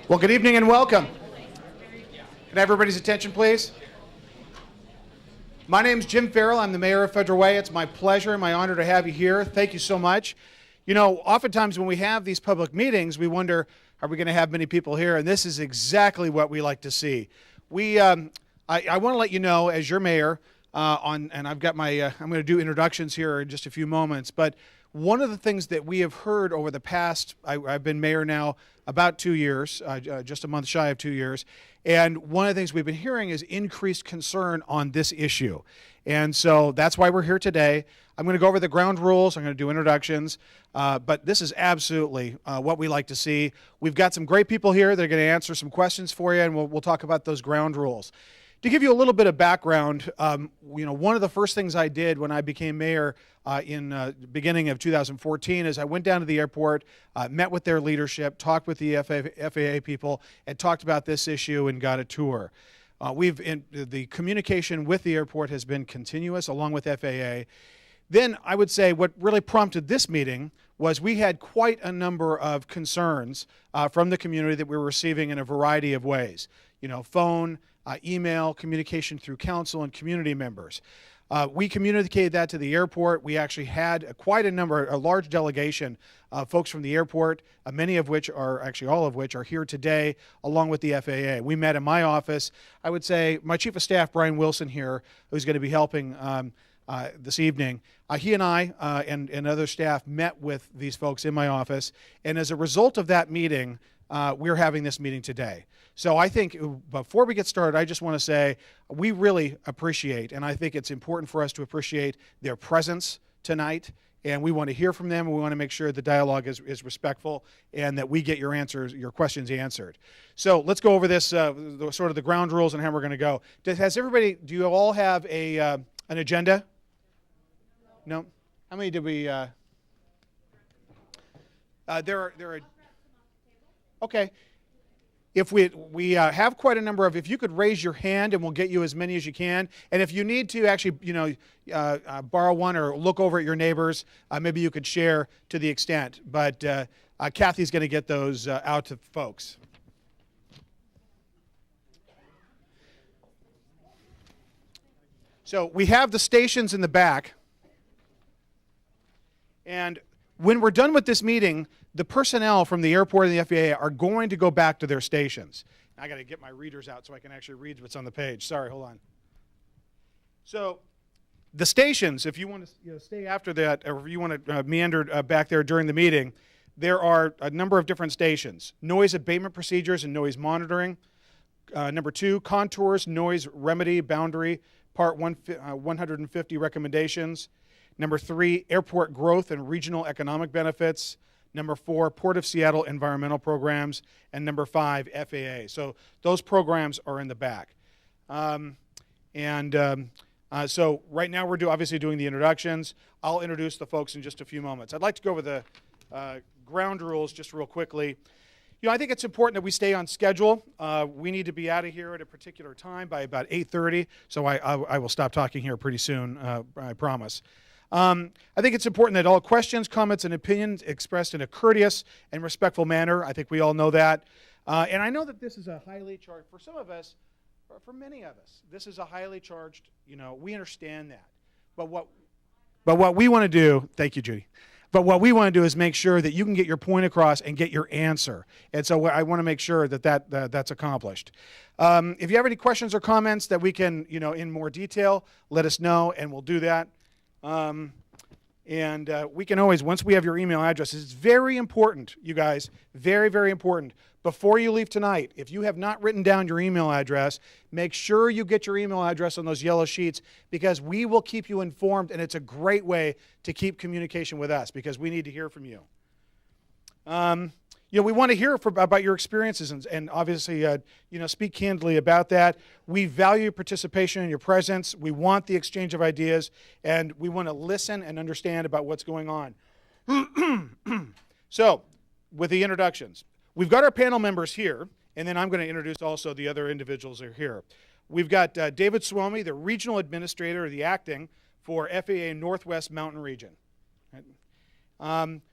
Well, good evening and welcome. Can I have everybody's attention, please? My name's Jim Farrell. I'm the mayor of Federal Way. It's my pleasure and my honor to have you here. Thank you so much. You know, oftentimes when we have these public meetings, we wonder, are we going to have many people here? And this is exactly what we like to see. I want to let you know, as your mayor, and I've got my, I'm going to do introductions here in just a few moments, but one of the things that we have heard over the past, I've been mayor now about 2 years, just a month shy of 2 years, and one of the things we've been hearing is increased concern on this issue. And so that's why we're here today. I'm going to go over the ground rules. I'm going to do introductions. But this is absolutely what we like to see. We've got some great people here that are going to answer some questions for you, and we'll talk about those ground rules. To give you a little bit of background, you know, one of the first things I did when I became mayor in the beginning of 2014 is I went down to the airport, met with their leadership, talked with the FAA people, and talked about this issue and got a tour. The communication with the airport has been continuous along with FAA. Then I would say what really prompted this meeting was we had quite a number of concerns from the community that we were receiving in a variety of ways. You know, phone, email, communication through council and community members. We communicated that to the airport. We actually had quite a large delegation of folks from the airport, many of which are, actually all of which are here today, along with the FAA. We met in my office. I would say my Chief of Staff, Brian Wilson here, who's going to be helping this evening, he and I and other staff met with these folks in my office, and as a result of that meeting, we're having this meeting today. So I think before we get started, I just want to say we really appreciate, and I think it's important for us to appreciate their presence tonight, and we want to hear from them, and we want to make sure the dialogue is respectful and that we get your questions answered. So let's go over this, sort of the ground rules and how we're going to go. Do you all have an agenda? No? How many did we, there are okay. If we have quite a number of, if you could raise your hand and we'll get you as many as you can. And if you need to actually, you know, borrow one or look over at your neighbors, maybe you could share to the extent. But Kathy's going to get those out to folks. So we have the stations in the back. And when we're done with this meeting, the personnel from the airport and the FAA are going to go back to their stations. I got to get my readers out so I can actually read what's on the page. Sorry, hold on. So the stations, if you want to stay after that, or if you want to meander back there during the meeting, there are a number of different stations. Noise abatement procedures and noise monitoring. Number 2, contours, noise remedy, boundary, part 150 recommendations. Number 3, airport growth and regional economic benefits. Number 4, Port of Seattle environmental programs. And number 5, FAA. So those programs are in the back. So right now we're obviously doing the introductions. I'll introduce the folks in just a few moments. I'd like to go over the ground rules just real quickly. You know, I think it's important that we stay on schedule. We need to be out of here at a particular time by about 8:30. So I will stop talking here pretty soon, I promise. I think it's important that all questions, comments, and opinions expressed in a courteous and respectful manner. I think we all know that. And I know that this is a highly charged, for some of us, for many of us, this is a highly charged, you know, we understand that. But what we want to do, thank you, Judy. But what we want to do is make sure that you can get your point across and get your answer. And so I want to make sure that that's accomplished. If you have any questions or comments that we can, you know, in more detail, let us know, and we'll do that. We can always, once we have your email addresses, it's very important, you guys, very, very important. Before you leave tonight, if you have not written down your email address, make sure you get your email address on those yellow sheets, because we will keep you informed, and it's a great way to keep communication with us, because we need to hear from you. You know, we want to hear about your experiences and obviously, you know, speak candidly about that. We value your participation and your presence. We want the exchange of ideas, and we want to listen and understand about what's going on. So, with the introductions, we've got our panel members here, and then I'm going to introduce also the other individuals that are here. We've got David Suomi, the Regional Administrator, the acting for FAA Northwest Mountain Region.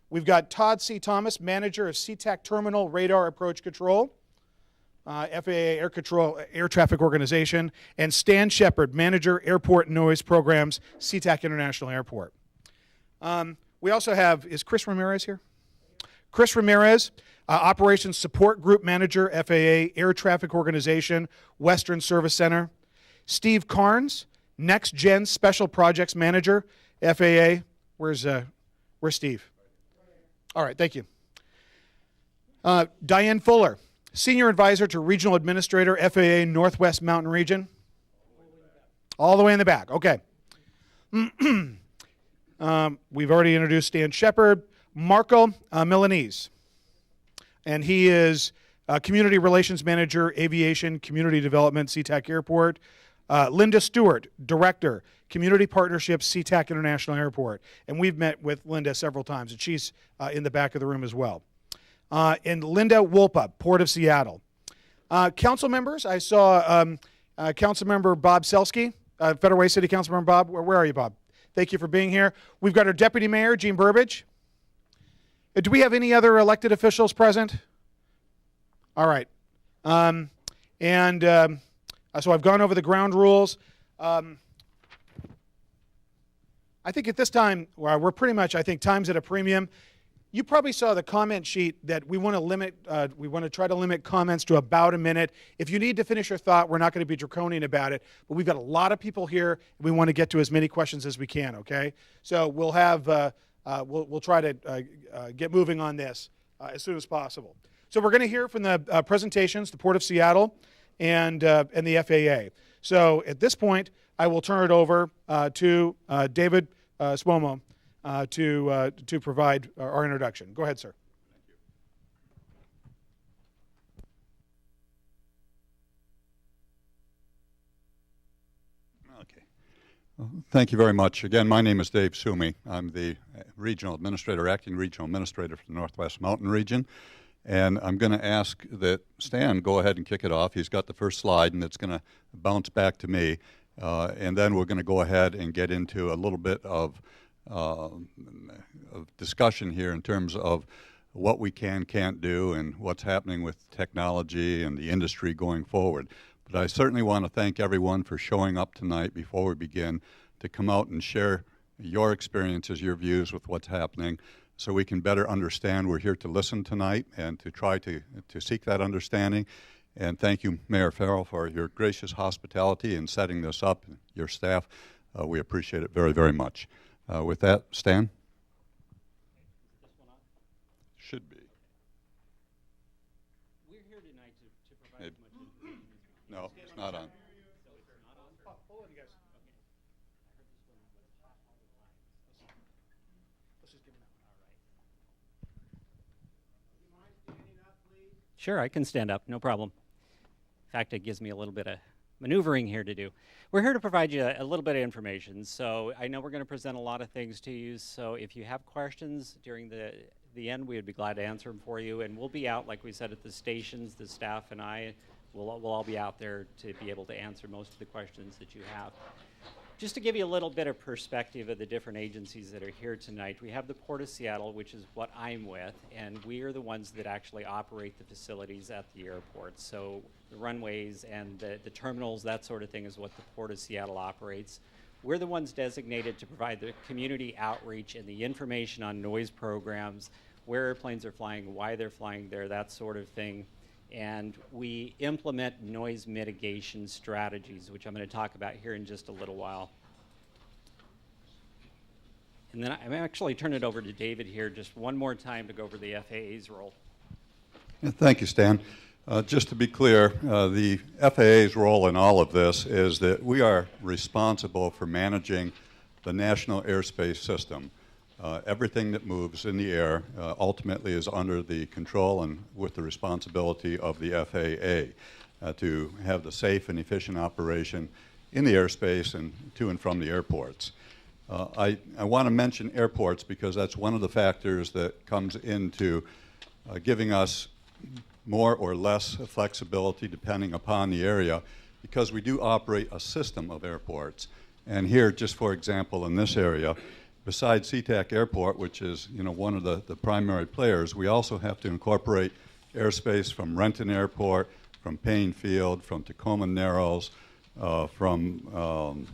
We've got Todd C. Thomas, manager of Sea-Tac Terminal Radar Approach Control, FAA Air Traffic Organization, and Stan Shepard, manager Airport Noise Programs, Sea-Tac International Airport. We also have, is Chris Ramirez here? Chris Ramirez, Operations Support Group Manager, FAA Air Traffic Organization, Western Service Center. Steve Carnes, Next Gen Special Projects Manager, FAA. Where's Steve? All right, thank you. Diane Fuller, Senior Advisor to Regional Administrator, FAA Northwest Mountain Region. All the way in the back, okay. We've already introduced Stan Shepard. Marco Milanese, and he is Community Relations Manager, Aviation, Community Development, Sea-Tac Airport. Linda Stewart, Director, Community Partnerships, Sea-Tac International Airport. And we've met with Linda several times, and she's in the back of the room as well. And Linda Wolpa, Port of Seattle. Council members, I saw Council Member Bob Selsky, Federal Way City Council Member Bob. Where are you, Bob? Thank you for being here. We've got our Deputy Mayor, Gene Burbidge. Do we have any other elected officials present? All right. So I've gone over the ground rules. I think at this time, we're pretty much, I think, time's at a premium. You probably saw the comment sheet that we want to limit, we want to try to limit comments to about a minute. If you need to finish your thought, we're not going to be draconian about it, but we've got a lot of people here, and we want to get to as many questions as we can, okay? So we'll have, we'll try to get moving on this as soon as possible. So we're going to hear from the presentations, the Port of Seattle and the FAA. So at this point, I will turn it over to David Swomo to provide our introduction. Go ahead, sir. Okay. Well, thank you very much. Again, my name is Dave Sumi. I'm the Regional Administrator, Acting Regional Administrator for the Northwest Mountain Region. And I'm going to ask that Stan go ahead and kick it off. He's got the first slide, and it's going to bounce back to me. And then we're going to go ahead and get into a little bit of discussion here in terms of what we can't do and what's happening with technology and the industry going forward. But I certainly want to thank everyone for showing up tonight before we begin to come out and share your experiences, your views with what's happening so we can better understand. We're here to listen tonight and to try to seek that understanding. And thank you, Mayor Farrell, for your gracious hospitality in setting this up, your staff. We appreciate it very, very much. With that, Stan? Should be. We're here tonight to provide as much information. No, it's not on. Sure, I can stand up, no problem. In fact, it gives me a little bit of maneuvering here to do. We're here to provide you a little bit of information. So I know we're going to present a lot of things to you. So if you have questions during the end, we would be glad to answer them for you. And we'll be out, like we said, at the stations. The staff and I will all be out there to be able to answer most of the questions that you have. Just to give you a little bit of perspective of the different agencies that are here tonight, we have the Port of Seattle, which is what I'm with, and we are the ones that actually operate the facilities at the airport. So the runways and the terminals, that sort of thing is what the Port of Seattle operates. We're the ones designated to provide the community outreach and the information on noise programs, where airplanes are flying, why they're flying there, that sort of thing. And we implement noise mitigation strategies, which I'm going to talk about here in just a little while. And then I'm actually turn it over to David here just one more time to go over the FAA's role. Yeah, thank you, Stan. Just to be clear, the FAA's role in all of this is that we are responsible for managing the national airspace system. Everything that moves in the air ultimately is under the control and with the responsibility of the FAA to have the safe and efficient operation in the airspace and to and from the airports. I want to mention airports because that's one of the factors that comes into giving us more or less flexibility depending upon the area, because we do operate a system of airports. And here, just for example, in this area, besides Sea-Tac Airport, which is one of the primary players, we also have to incorporate airspace from Renton Airport, from Payne Field, from Tacoma Narrows, from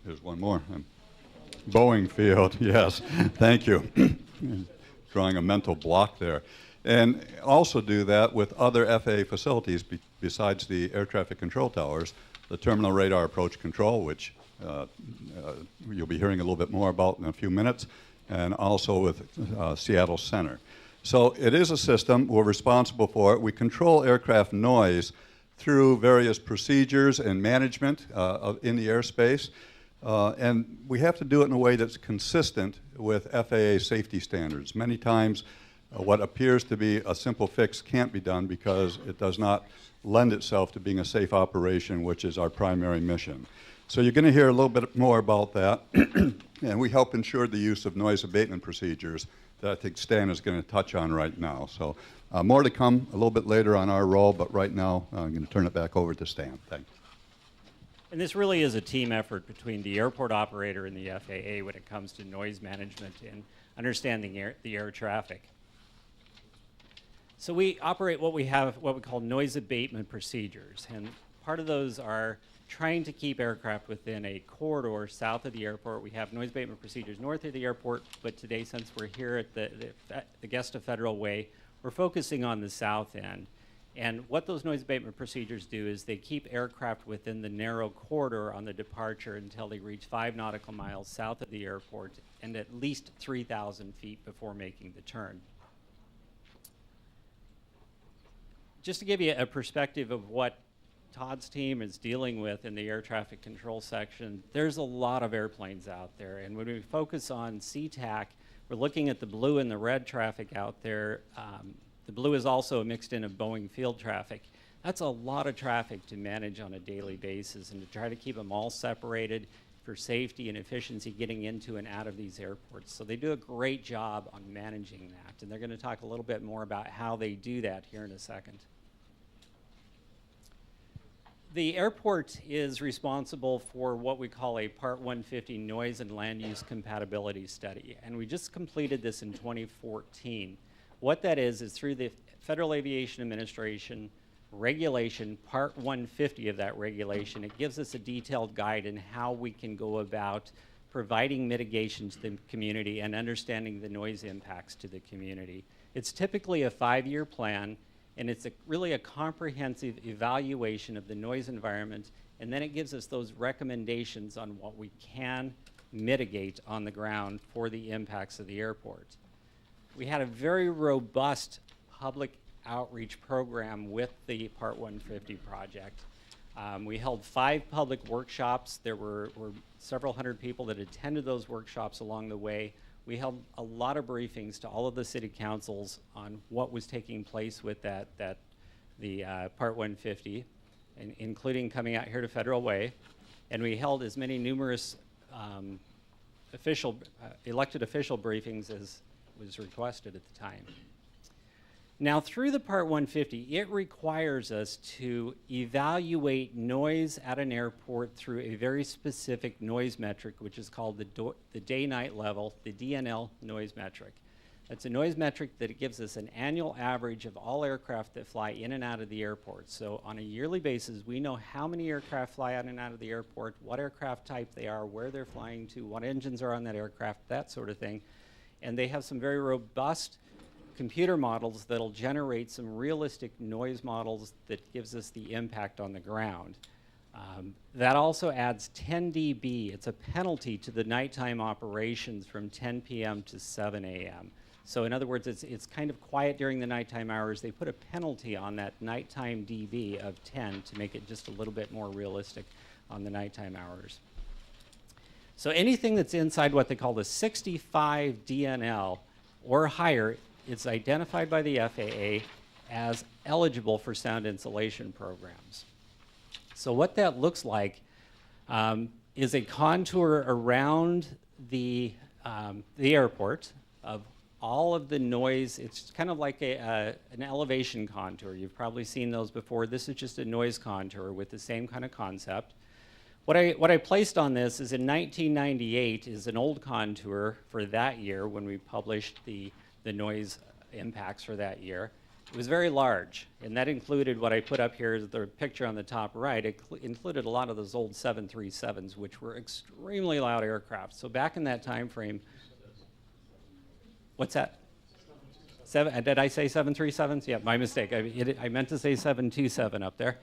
there's one more. Boeing Field, yes, thank you. Drawing a mental block there. And also do that with other FAA facilities besides the air traffic control towers, the terminal radar approach control, which you'll be hearing a little bit more about in a few minutes, and also with Seattle Center. So it is a system. We're responsible for it. We control aircraft noise through various procedures and management in the airspace. And we have to do it in a way that's consistent with FAA safety standards. Many times, what appears to be a simple fix can't be done because it does not lend itself to being a safe operation, which is our primary mission. So you're going to hear a little bit more about that. And we help ensure the use of noise abatement procedures that I think Stan is going to touch on right now. So more to come a little bit later on our role, but right now I'm going to turn it back over to Stan. Thanks. And this really is a team effort between the airport operator and the FAA when it comes to noise management and understanding the air traffic. So we operate what we call noise abatement procedures, and part of those are trying to keep aircraft within a corridor south of the airport. We have noise abatement procedures north of the airport, but today, since we're here at the Guest of Federal Way, we're focusing on the south end. And what those noise abatement procedures do is they keep aircraft within the narrow corridor on the departure until they reach 5 nautical miles south of the airport and at least 3,000 feet before making the turn. Just to give you a perspective of what Todd's team is dealing with in the air traffic control section, there's a lot of airplanes out there. And when we focus on Sea-Tac, we're looking at the blue and the red traffic out there. The blue is also mixed in of Boeing field traffic. That's a lot of traffic to manage on a daily basis, and to try to keep them all separated for safety and efficiency getting into and out of these airports. So they do a great job on managing that, and they're going to talk a little bit more about how they do that here in a second. The airport is responsible for what we call a Part 150 noise and land use compatibility study, and we just completed this in 2014. What that is through the Federal Aviation Administration regulation, Part 150 of that regulation, it gives us a detailed guide in how we can go about providing mitigation to the community and understanding the noise impacts to the community. It's typically a 5-year plan, and it's really a comprehensive evaluation of the noise environment, and then it gives us those recommendations on what we can mitigate on the ground for the impacts of the airport. We had a very robust public outreach program with the Part 150 project. We held 5 public workshops. There were several hundred people that attended those workshops along the way. We held a lot of briefings to all of the city councils on what was taking place with the Part 150, including coming out here to Federal Way. And we held as many numerous elected official briefings as was requested at the time. Now, through the Part 150, it requires us to evaluate noise at an airport through a very specific noise metric, which is called the day-night level, the DNL noise metric. That's a noise metric that it gives us an annual average of all aircraft that fly in and out of the airport. So on a yearly basis, we know how many aircraft fly in and out of the airport, what aircraft type they are, where they're flying to, what engines are on that aircraft, that sort of thing. And they have some very robust computer models that'll generate some realistic noise models that gives us the impact on the ground. That also adds 10 dB. It's a penalty to the nighttime operations from 10 p.m. to 7 a.m. So in other words, it's kind of quiet during the nighttime hours. They put a penalty on that nighttime dB of 10 to make it just a little bit more realistic on the nighttime hours. So anything that's inside what they call the 65 DNL or higher is identified by the FAA as eligible for sound insulation programs. So what that looks like is a contour around the airport of all of the noise. It's kind of like an elevation contour. You've probably seen those before. This is just a noise contour with the same kind of concept. What I placed on this is in 1998 is an old contour for that year when we published the noise impacts for that year. It was very large, and that included what I put up here is the picture on the top right. It included a lot of those old 737s, which were extremely loud aircraft. So back in that time frame, what's that? Did I say 737s? Yeah, my mistake. I meant to say 727 up there.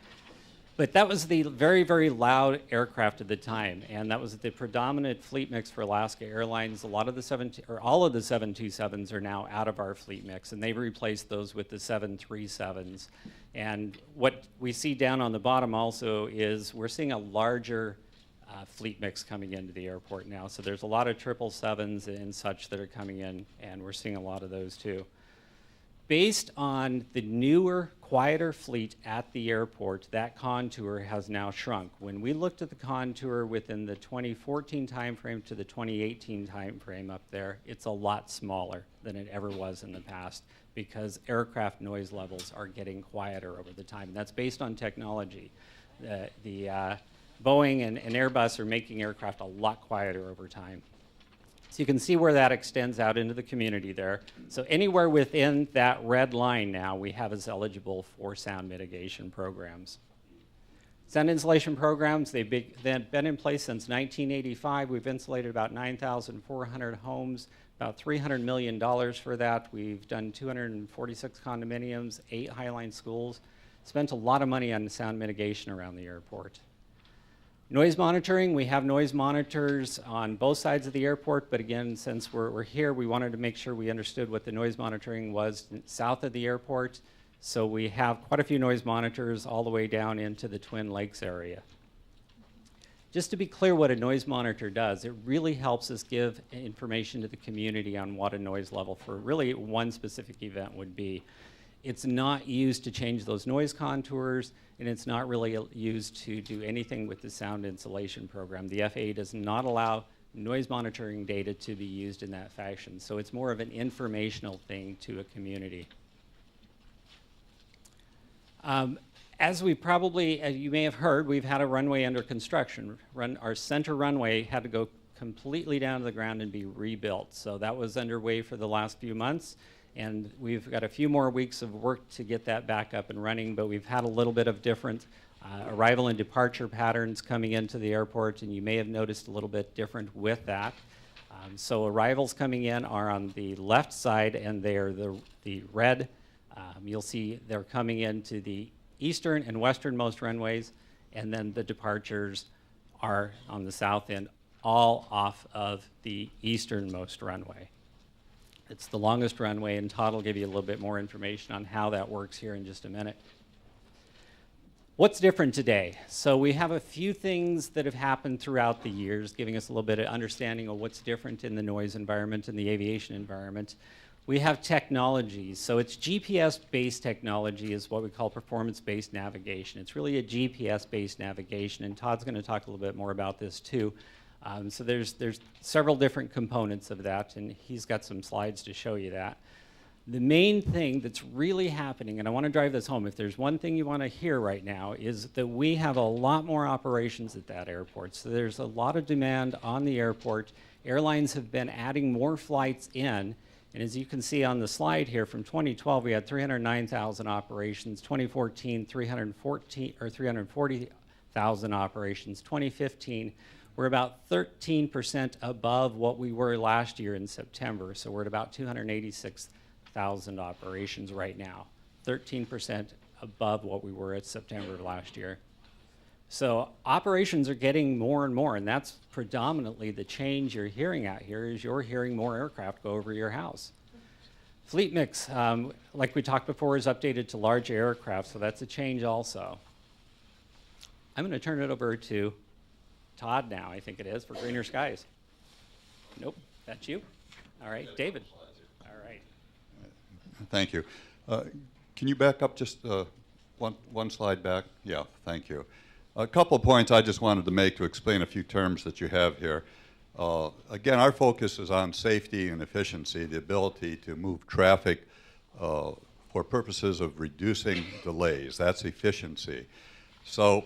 But that was the very, very loud aircraft at the time, and that was the predominant fleet mix for Alaska Airlines. All of the 727s are now out of our fleet mix, and they've replaced those with the 737s. And what we see down on the bottom also is we're seeing a larger fleet mix coming into the airport now. So there's a lot of 777s and such that are coming in, and we're seeing a lot of those too. Based on the newer, quieter fleet at the airport, that contour has now shrunk. When we looked at the contour within the 2014 timeframe to the 2018 timeframe up there, it's a lot smaller than it ever was in the past because aircraft noise levels are getting quieter over the time. And that's based on technology. The Boeing and Airbus are making aircraft a lot quieter over time. So you can see where that extends out into the community there. So anywhere within that red line now, we have as eligible for sound mitigation programs. Sound insulation programs, they've been in place since 1985. We've insulated about 9,400 homes, about $300 million for that. We've done 246 condominiums, 8 Highline schools, spent a lot of money on sound mitigation around the airport. Noise monitoring, we have noise monitors on both sides of the airport, but again, since we're here, we wanted to make sure we understood what the noise monitoring was south of the airport. So we have quite a few noise monitors all the way down into the Twin Lakes area. Just to be clear what a noise monitor does, it really helps us give information to the community on what a noise level for really one specific event would be. It's not used to change those noise contours, and it's not really used to do anything with the sound insulation program. The FAA does not allow noise monitoring data to be used in that fashion, so it's more of an informational thing to a community. As we probably, as you may have heard, we've had a runway under construction. Our center runway had to go completely down to the ground and be rebuilt, so that was underway for the last few months. And we've got a few more weeks of work to get that back up and running, but we've had a little bit of different arrival and departure patterns coming into the airport, and you may have noticed a little bit different with that. So arrivals coming in are on the left side, and they're the red. You'll see they're coming into the eastern and westernmost runways, and then the departures are on the south end, all off of the easternmost runway. It's the longest runway, and Todd will give you a little bit more information on how that works here in just a minute. What's different today? So we have a few things that have happened throughout the years, giving us a little bit of understanding of what's different in the noise environment and the aviation environment. We have technologies. So it's GPS-based technology is what we call performance-based navigation. It's really a GPS-based navigation, and Todd's going to talk a little bit more about this too. So there's several different components of that, and he's got some slides to show you that. The main thing that's really happening, and I want to drive this home, if there's one thing you want to hear right now, is that we have a lot more operations at that airport. So there's a lot of demand on the airport. Airlines have been adding more flights in, and as you can see on the slide here, from 2012 we had 309,000 operations, 2014 340,000 operations, 2015 we're about 13% above what we were last year in September, so we're at about 286,000 operations right now, 13% above what we were at September last year. So operations are getting more and more, and that's predominantly the change you're hearing out here is you're hearing more aircraft go over your house. Fleet mix, like we talked before, is updated to large aircraft, so that's a change also. I'm going to turn it over to Todd now, I think it is, for Greener Skies. Nope, that's you. All right, David. All right. Thank you. Can you back up just one slide back? Yeah, thank you. A couple of points I just wanted to make to explain a few terms that you have here. Again, our focus is on safety and efficiency, the ability to move traffic for purposes of reducing delays. That's efficiency. So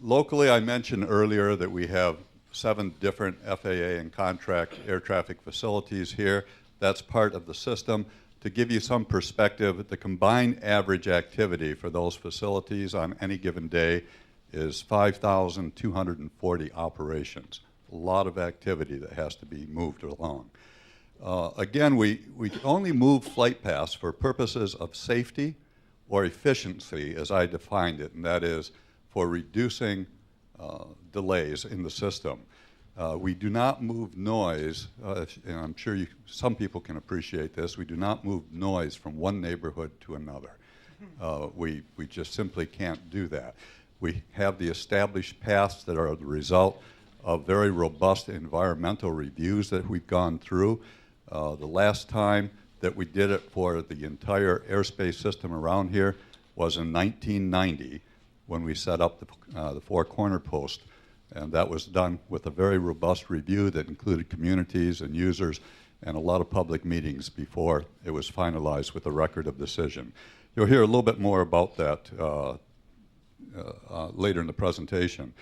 Locally, I mentioned earlier that we have 7 different FAA and contract air traffic facilities here. That's part of the system. To give you some perspective, the combined average activity for those facilities on any given day is 5,240 operations. A lot of activity that has to be moved along. Again, we only move flight paths for purposes of safety or efficiency, as I defined it, and that is for reducing delays in the system. We do not move noise, and I'm sure some people can appreciate this. We do not move noise from one neighborhood to another. We just simply can't do that. We have the established paths that are the result of very robust environmental reviews that we've gone through. The last time that we did it for the entire airspace system around here was in 1990 when we set up the 4 corner posts. And that was done with a very robust review that included communities and users and a lot of public meetings before it was finalized with a record of decision. You'll hear a little bit more about that later in the presentation.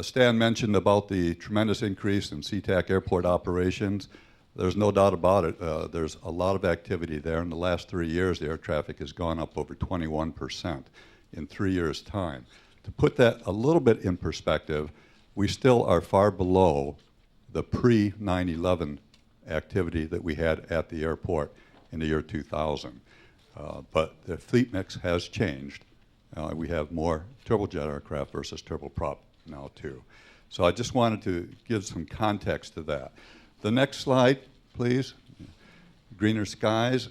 Stan mentioned about the tremendous increase in Sea-Tac airport operations. There's no doubt about it. There's a lot of activity there. In the last 3 years, the air traffic has gone up over 21% in 3 years' time. To put that a little bit in perspective, we still are far below the pre-9/11 activity that we had at the airport in the year 2000. But the fleet mix has changed. We have more turbojet aircraft versus turboprop now too. So I just wanted to give some context to that. The next slide, please. Greener skies.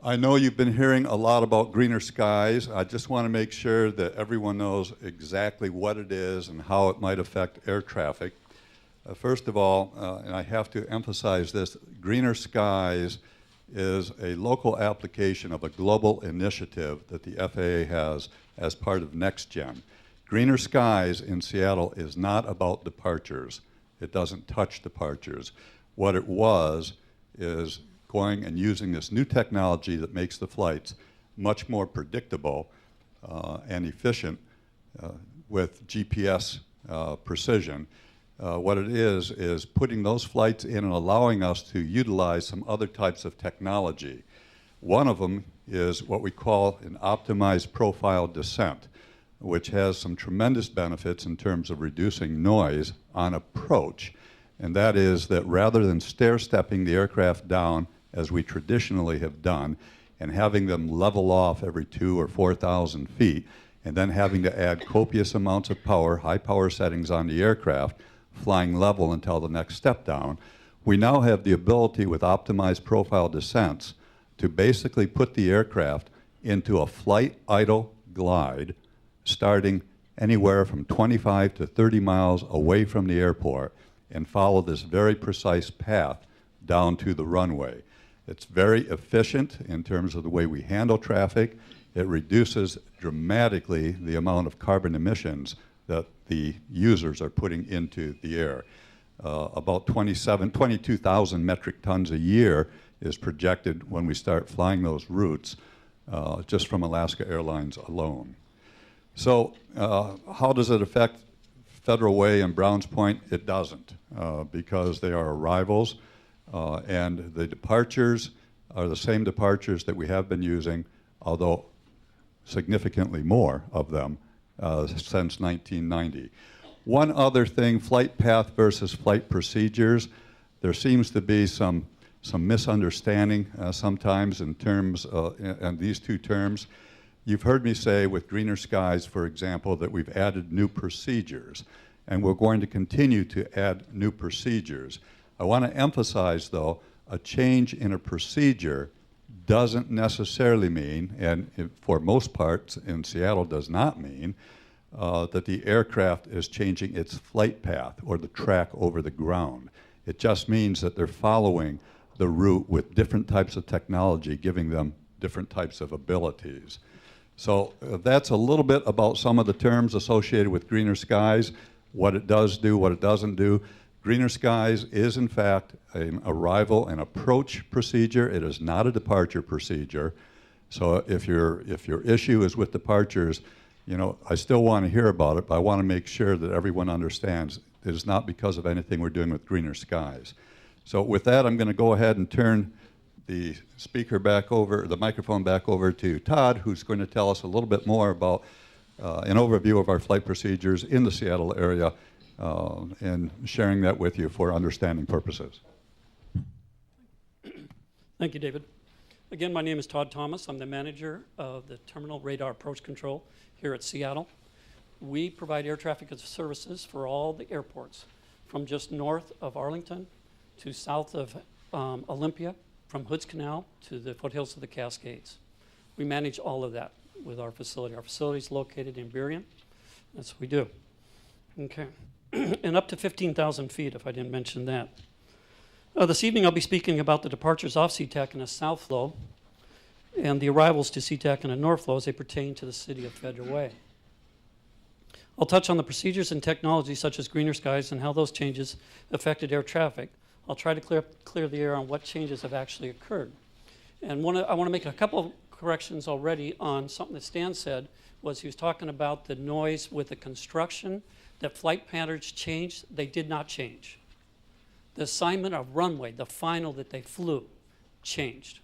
I know you've been hearing a lot about greener skies. I just want to make sure that everyone knows exactly what it is and how it might affect air traffic. First of all, and I have to emphasize this, greener skies is a local application of a global initiative that the FAA has as part of NextGen. Greener skies in Seattle is not about departures. It doesn't touch departures. What it was is going and using this new technology that makes the flights much more predictable and efficient with GPS precision. What it is putting those flights in and allowing us to utilize some other types of technology. One of them is what we call an optimized profile descent, which has some tremendous benefits in terms of reducing noise on approach. And that is that rather than stair-stepping the aircraft down as we traditionally have done, and having them level off every 2,000 or 4,000 feet, and then having to add copious amounts of power, high power settings on the aircraft, flying level until the next step down, we now have the ability with optimized profile descents to basically put the aircraft into a flight idle glide, starting anywhere from 25 to 30 miles away from the airport, and follow this very precise path down to the runway. It's very efficient in terms of the way we handle traffic. It reduces dramatically the amount of carbon emissions that the users are putting into the air. About 22,000 metric tons a year is projected when we start flying those routes just from Alaska Airlines alone. So how does it affect Federal Way and Browns Point? It doesn't, because they are arrivals. And the departures are the same departures that we have been using, although significantly more of them since 1990. One other thing, flight path versus flight procedures. There seems to be some misunderstanding sometimes in terms and these two terms. You've heard me say with greener skies, for example, that we've added new procedures, and we're going to continue to add new procedures. I want to emphasize, though, a change in a procedure doesn't necessarily mean, and for most parts in Seattle does not mean, that the aircraft is changing its flight path or the track over the ground. It just means that they're following the route with different types of technology, giving them different types of abilities. So that's a little bit about some of the terms associated with greener skies, what it does do, what it doesn't do. Greener skies is, in fact, an arrival and approach procedure. It is not a departure procedure. So if your issue is with departures, you know, I still want to hear about it, but I want to make sure that everyone understands it is not because of anything we're doing with greener skies. So with that, I'm going to go ahead and turn the microphone back over to Todd, who's going to tell us a little bit more about an overview of our flight procedures in the Seattle area and sharing that with you for understanding purposes. Thank you, David. Again, my name is Todd Thomas. I'm the manager of the Terminal Radar Approach Control here at Seattle. We provide air traffic services for all the airports, from just north of Arlington to south of Olympia, from Hoods Canal to the foothills of the Cascades. We manage all of that with our facility. Our facility is located in Burien. That's what we do. Okay. And up to 15,000 feet, if I didn't mention that. This evening I'll be speaking about the departures off Sea-Tac in a south flow and the arrivals to Sea-Tac in a north flow as they pertain to the city of Federal Way. I'll touch on the procedures and technology such as greener skies and how those changes affected air traffic. I'll try to clear the air on what changes have actually occurred. And I want to make a couple of corrections already on something that Stan said. He was talking about the noise with the construction, that flight patterns changed. They did not change. The assignment of runway, the final that they flew, changed,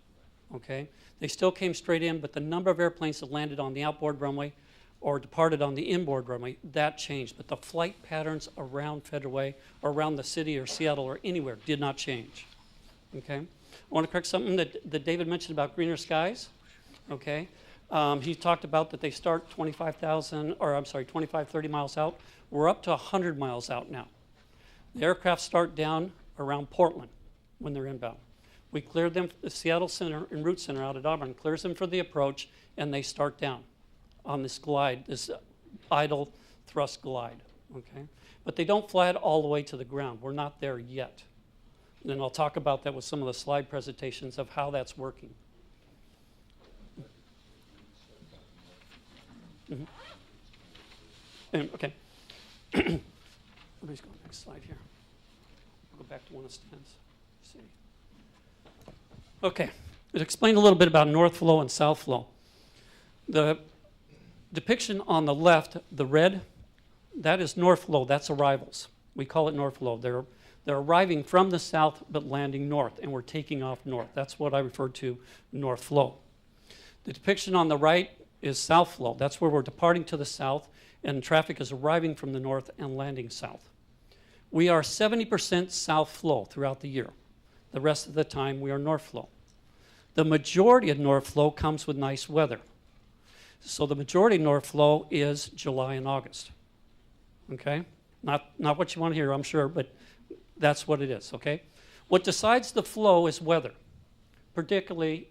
okay? They still came straight in, but the number of airplanes that landed on the outboard runway or departed on the inboard runway, that changed. But the flight patterns around Federal Way or around the city or Seattle or anywhere did not change, okay? I want to correct something that David mentioned about greener skies, okay? He talked about that they start 25, 30 miles out. We're up to 100 miles out now. The aircraft start down around Portland when they're inbound. We cleared them, the Seattle Center and Route Center out at Auburn clears them for the approach, and they start down on this glide, this idle thrust glide, okay? But they don't fly it all the way to the ground. We're not there yet. And then I'll talk about that with some of the slide presentations of how that's working. Mm-hmm. Okay. Let me just go to the next slide here. I'll go back to one of Stan's. See. Okay, it explained a little bit about north flow and south flow. The depiction on the left, the red, that is north flow, that's arrivals. We call it north flow. They're arriving from the south but landing north, and we're taking off north. That's what I refer to north flow. The depiction on the right is south flow. That's where we're departing to the south and traffic is arriving from the north and landing south. We are 70% south flow throughout the year. The rest of the time we are north flow. The majority of north flow comes with nice weather. So the majority of north flow is July and August. Okay? Not what you want to hear, I'm sure, but that's what it is, okay? What decides the flow is weather. Particularly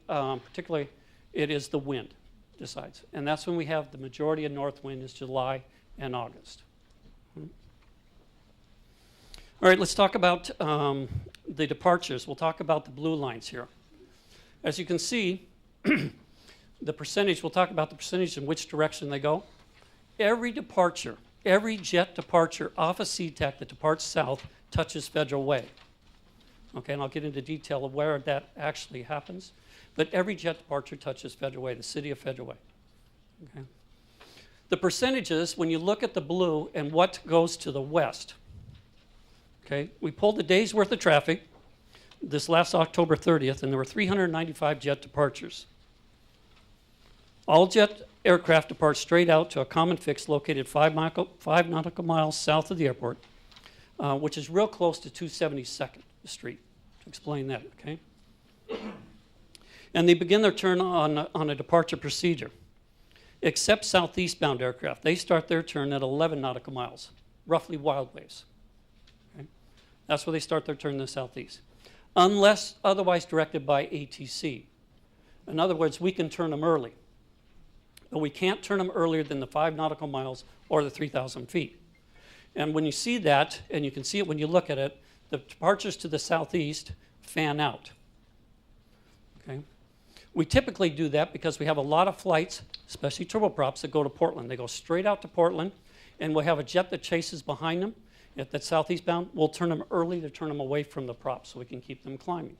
it is the wind decides. And that's when we have the majority of north wind is July and August. All right, let's talk about the departures. We'll talk about the blue lines here. As you can see, the percentage, we'll talk about the percentage in which direction they go. Every departure, every jet departure off of Sea-Tac that departs south touches Federal Way. Okay, and I'll get into detail of where that actually happens. But every jet departure touches Federal Way, the city of Federal Way. Okay. The percentages, when you look at the blue and what goes to the west, okay, we pulled a day's worth of traffic this last October 30th, and there were 395 jet departures. All jet aircraft depart straight out to a common fix located 5 nautical miles south of the airport, which is real close to 272nd Street, to explain that, okay? And they begin their turn on a departure procedure. Except southeastbound aircraft. They start their turn at 11 nautical miles, roughly wild waves. Okay? That's where they start their turn in the southeast. Unless otherwise directed by ATC. In other words, we can turn them early. But we can't turn them earlier than the 5 nautical miles or the 3,000 feet. And when you see that, and you can see it when you look at it, the departures to the southeast fan out. Okay? We typically do that because we have a lot of flights, especially turboprops, that go to Portland. They go straight out to Portland, and we'll have a jet that chases behind them. If that's southeastbound, we'll turn them early to turn them away from the prop so we can keep them climbing.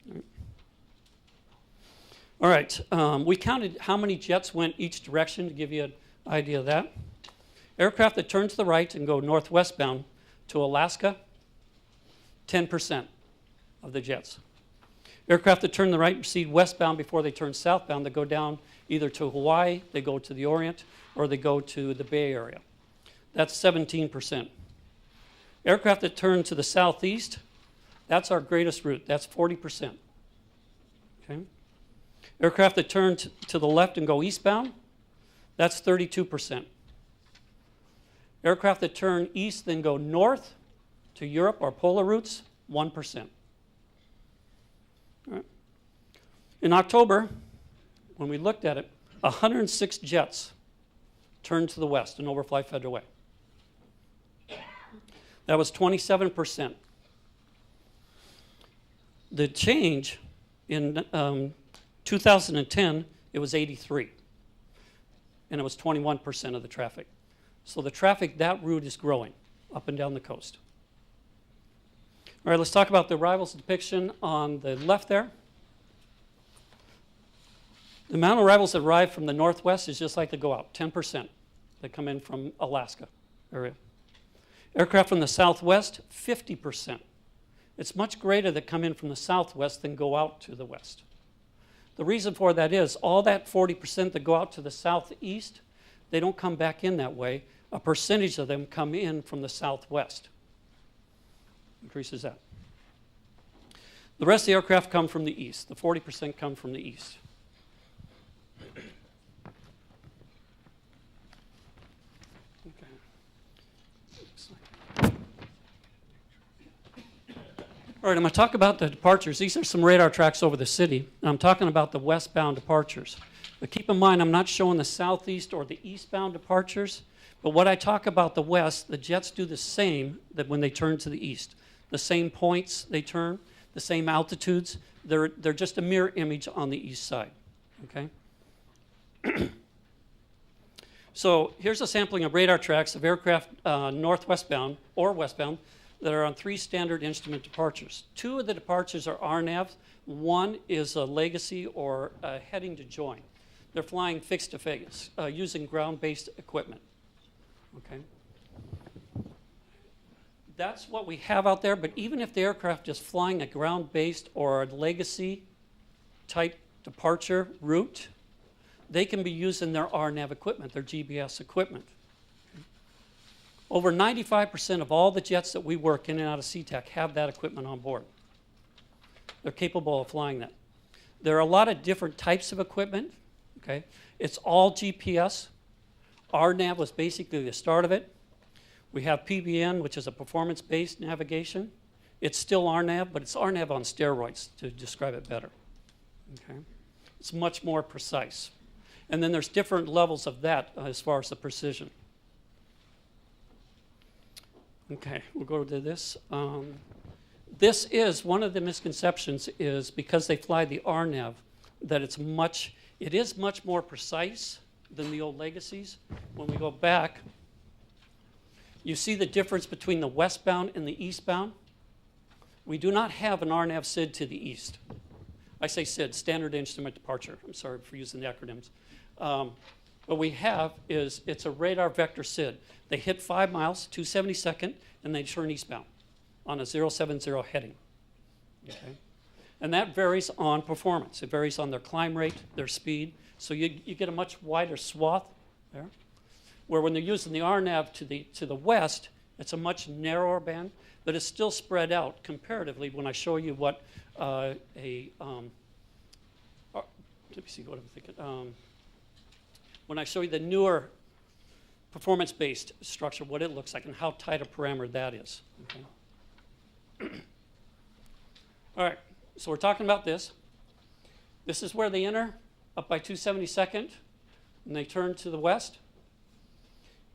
Right. All right, we counted how many jets went each direction to give you an idea of that. Aircraft that turn to the right and go northwest bound to Alaska, 10% of the jets. Aircraft that turn to the right and proceed westbound before they turn southbound, they go down either to Hawaii, they go to the Orient, or they go to the Bay Area. That's 17%. Aircraft that turn to the southeast, that's our greatest route. That's 40%. Okay? Aircraft that turn to the left and go eastbound, that's 32%. Aircraft that turn east then go north to Europe or polar routes, 1%. All right. In October, when we looked at it, 106 jets turned to the west and overfly Federal Way. That was 27%. The change in 2010, it was 83, and it was 21% of the traffic. So the traffic, that route is growing up and down the coast. All right, let's talk about the arrivals depiction on the left there. The amount of arrivals that arrive from the northwest is just like they go out, 10% that come in from Alaska area. Aircraft from the southwest, 50%. It's much greater that come in from the southwest than go out to the west. The reason for that is all that 40% that go out to the southeast, they don't come back in that way. A percentage of them come in from the southwest. Increases that. The rest of the aircraft come from the east. The 40% come from the east. All right, I'm going to talk about the departures. These are some radar tracks over the city. And I'm talking about the westbound departures. But keep in mind, I'm not showing the southeast or the eastbound departures. But what I talk about the west, the jets do the same that when they turn to the east. The same points they turn, the same altitudes. They're just a mirror image on the east side. Okay? So here's a sampling of radar tracks of aircraft northwestbound or westbound that are on 3 standard instrument departures. 2 of the departures are RNAVs. 1 is a legacy or heading to join. They're flying fixed to Vegas using ground-based equipment. Okay. That's what we have out there, but even if the aircraft is flying a ground-based or a legacy type departure route, they can be using their RNAV equipment, their GBS equipment. Over 95% of all the jets that we work in and out of Sea-Tac have that equipment on board. They're capable of flying that. There are a lot of different types of equipment. Okay? It's all GPS. RNAV was basically the start of it. We have PBN, which is a performance-based navigation. It's still RNAV, but it's RNAV on steroids to describe it better. Okay? It's much more precise. And then there's different levels of that as far as the precision. Okay, we'll go to this. This is one of the misconceptions is because they fly the RNAV that it is much more precise than the old legacies. When we go back, you see the difference between the westbound and the eastbound. We do not have an RNAV SID to the east. I say SID, Standard Instrument Departure. I'm sorry for using the acronyms. What we have is it's a radar vector SID. They hit 5 miles, 272nd, and they turn eastbound on a 070 heading. Okay? And that varies on performance. It varies on their climb rate, their speed. So you get a much wider swath there. Where when they're using the RNAV to the west, it's a much narrower band, but it's still spread out comparatively when I show you what let me see what I'm thinking. When I show you the newer performance-based structure, what it looks like and how tight a parameter that is. Okay. All right, so we're talking about this. This is where they enter, up by 272nd, and they turn to the west.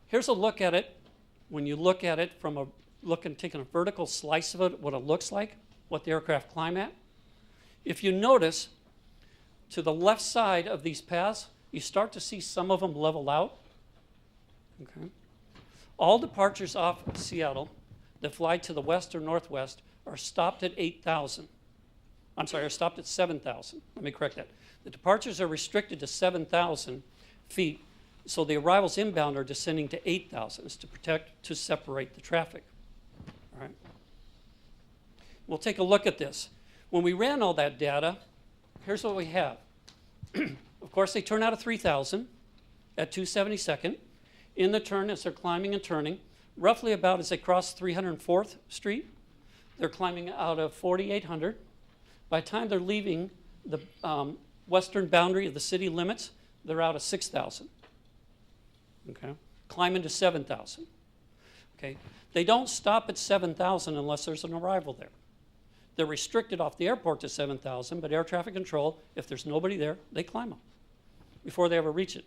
Here's a look at it. When you look at it from taking a vertical slice of it, what it looks like, what the aircraft climb at. If you notice, to the left side of these paths, you start to see some of them level out. Okay. All departures off Seattle that fly to the west or northwest are stopped at 8,000. I'm sorry, are stopped at 7,000. Let me correct that. The departures are restricted to 7,000 feet, so the arrivals inbound are descending to 8,000. It's to separate the traffic. All right. We'll take a look at this. When we ran all that data, here's what we have. Of course, they turn out of 3,000 at 272nd. In the turn, as they're climbing and turning, roughly about as they cross 304th Street, they're climbing out of 4,800. By the time they're leaving the western boundary of the city limits, they're out of 6,000. Okay, climbing to 7,000. Okay, they don't stop at 7,000 unless there's an arrival there. They're restricted off the airport to 7,000, but air traffic control, if there's nobody there, they climb them before they ever reach it.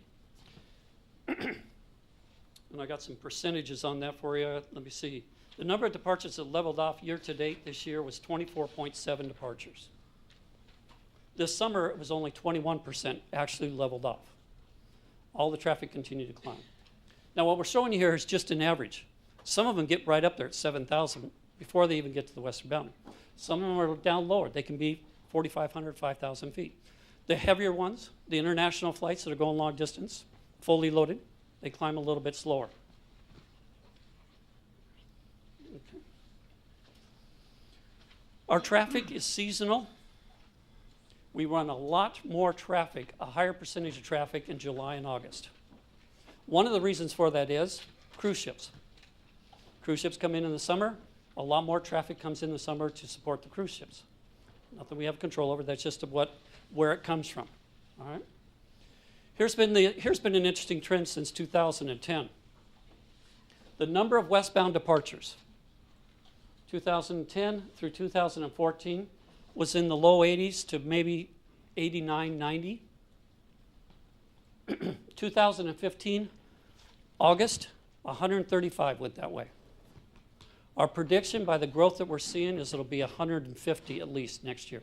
And I got some percentages on that for you. Let me see. The number of departures that leveled off year to date this year was 24.7 departures. This summer, it was only 21% actually leveled off. All the traffic continued to climb. Now, what we're showing you here is just an average. Some of them get right up there at 7,000 before they even get to the western boundary. Some of them are down lower. They can be 4,500, 5,000 feet. The heavier ones, the international flights that are going long distance, fully loaded, they climb a little bit slower. Okay. Our traffic is seasonal. We run a lot more traffic, a higher percentage of traffic in July and August. One of the reasons for that is cruise ships. Cruise ships come in the summer. A lot more traffic comes in the summer to support the cruise ships. Nothing we have control over. That's just where it comes from. All right. Here's been an interesting trend since 2010. The number of westbound departures, 2010 through 2014, was in the low 80s to maybe 89, 90. 2015, August, 135 went that way. Our prediction by the growth that we're seeing is it'll be 150 at least next year.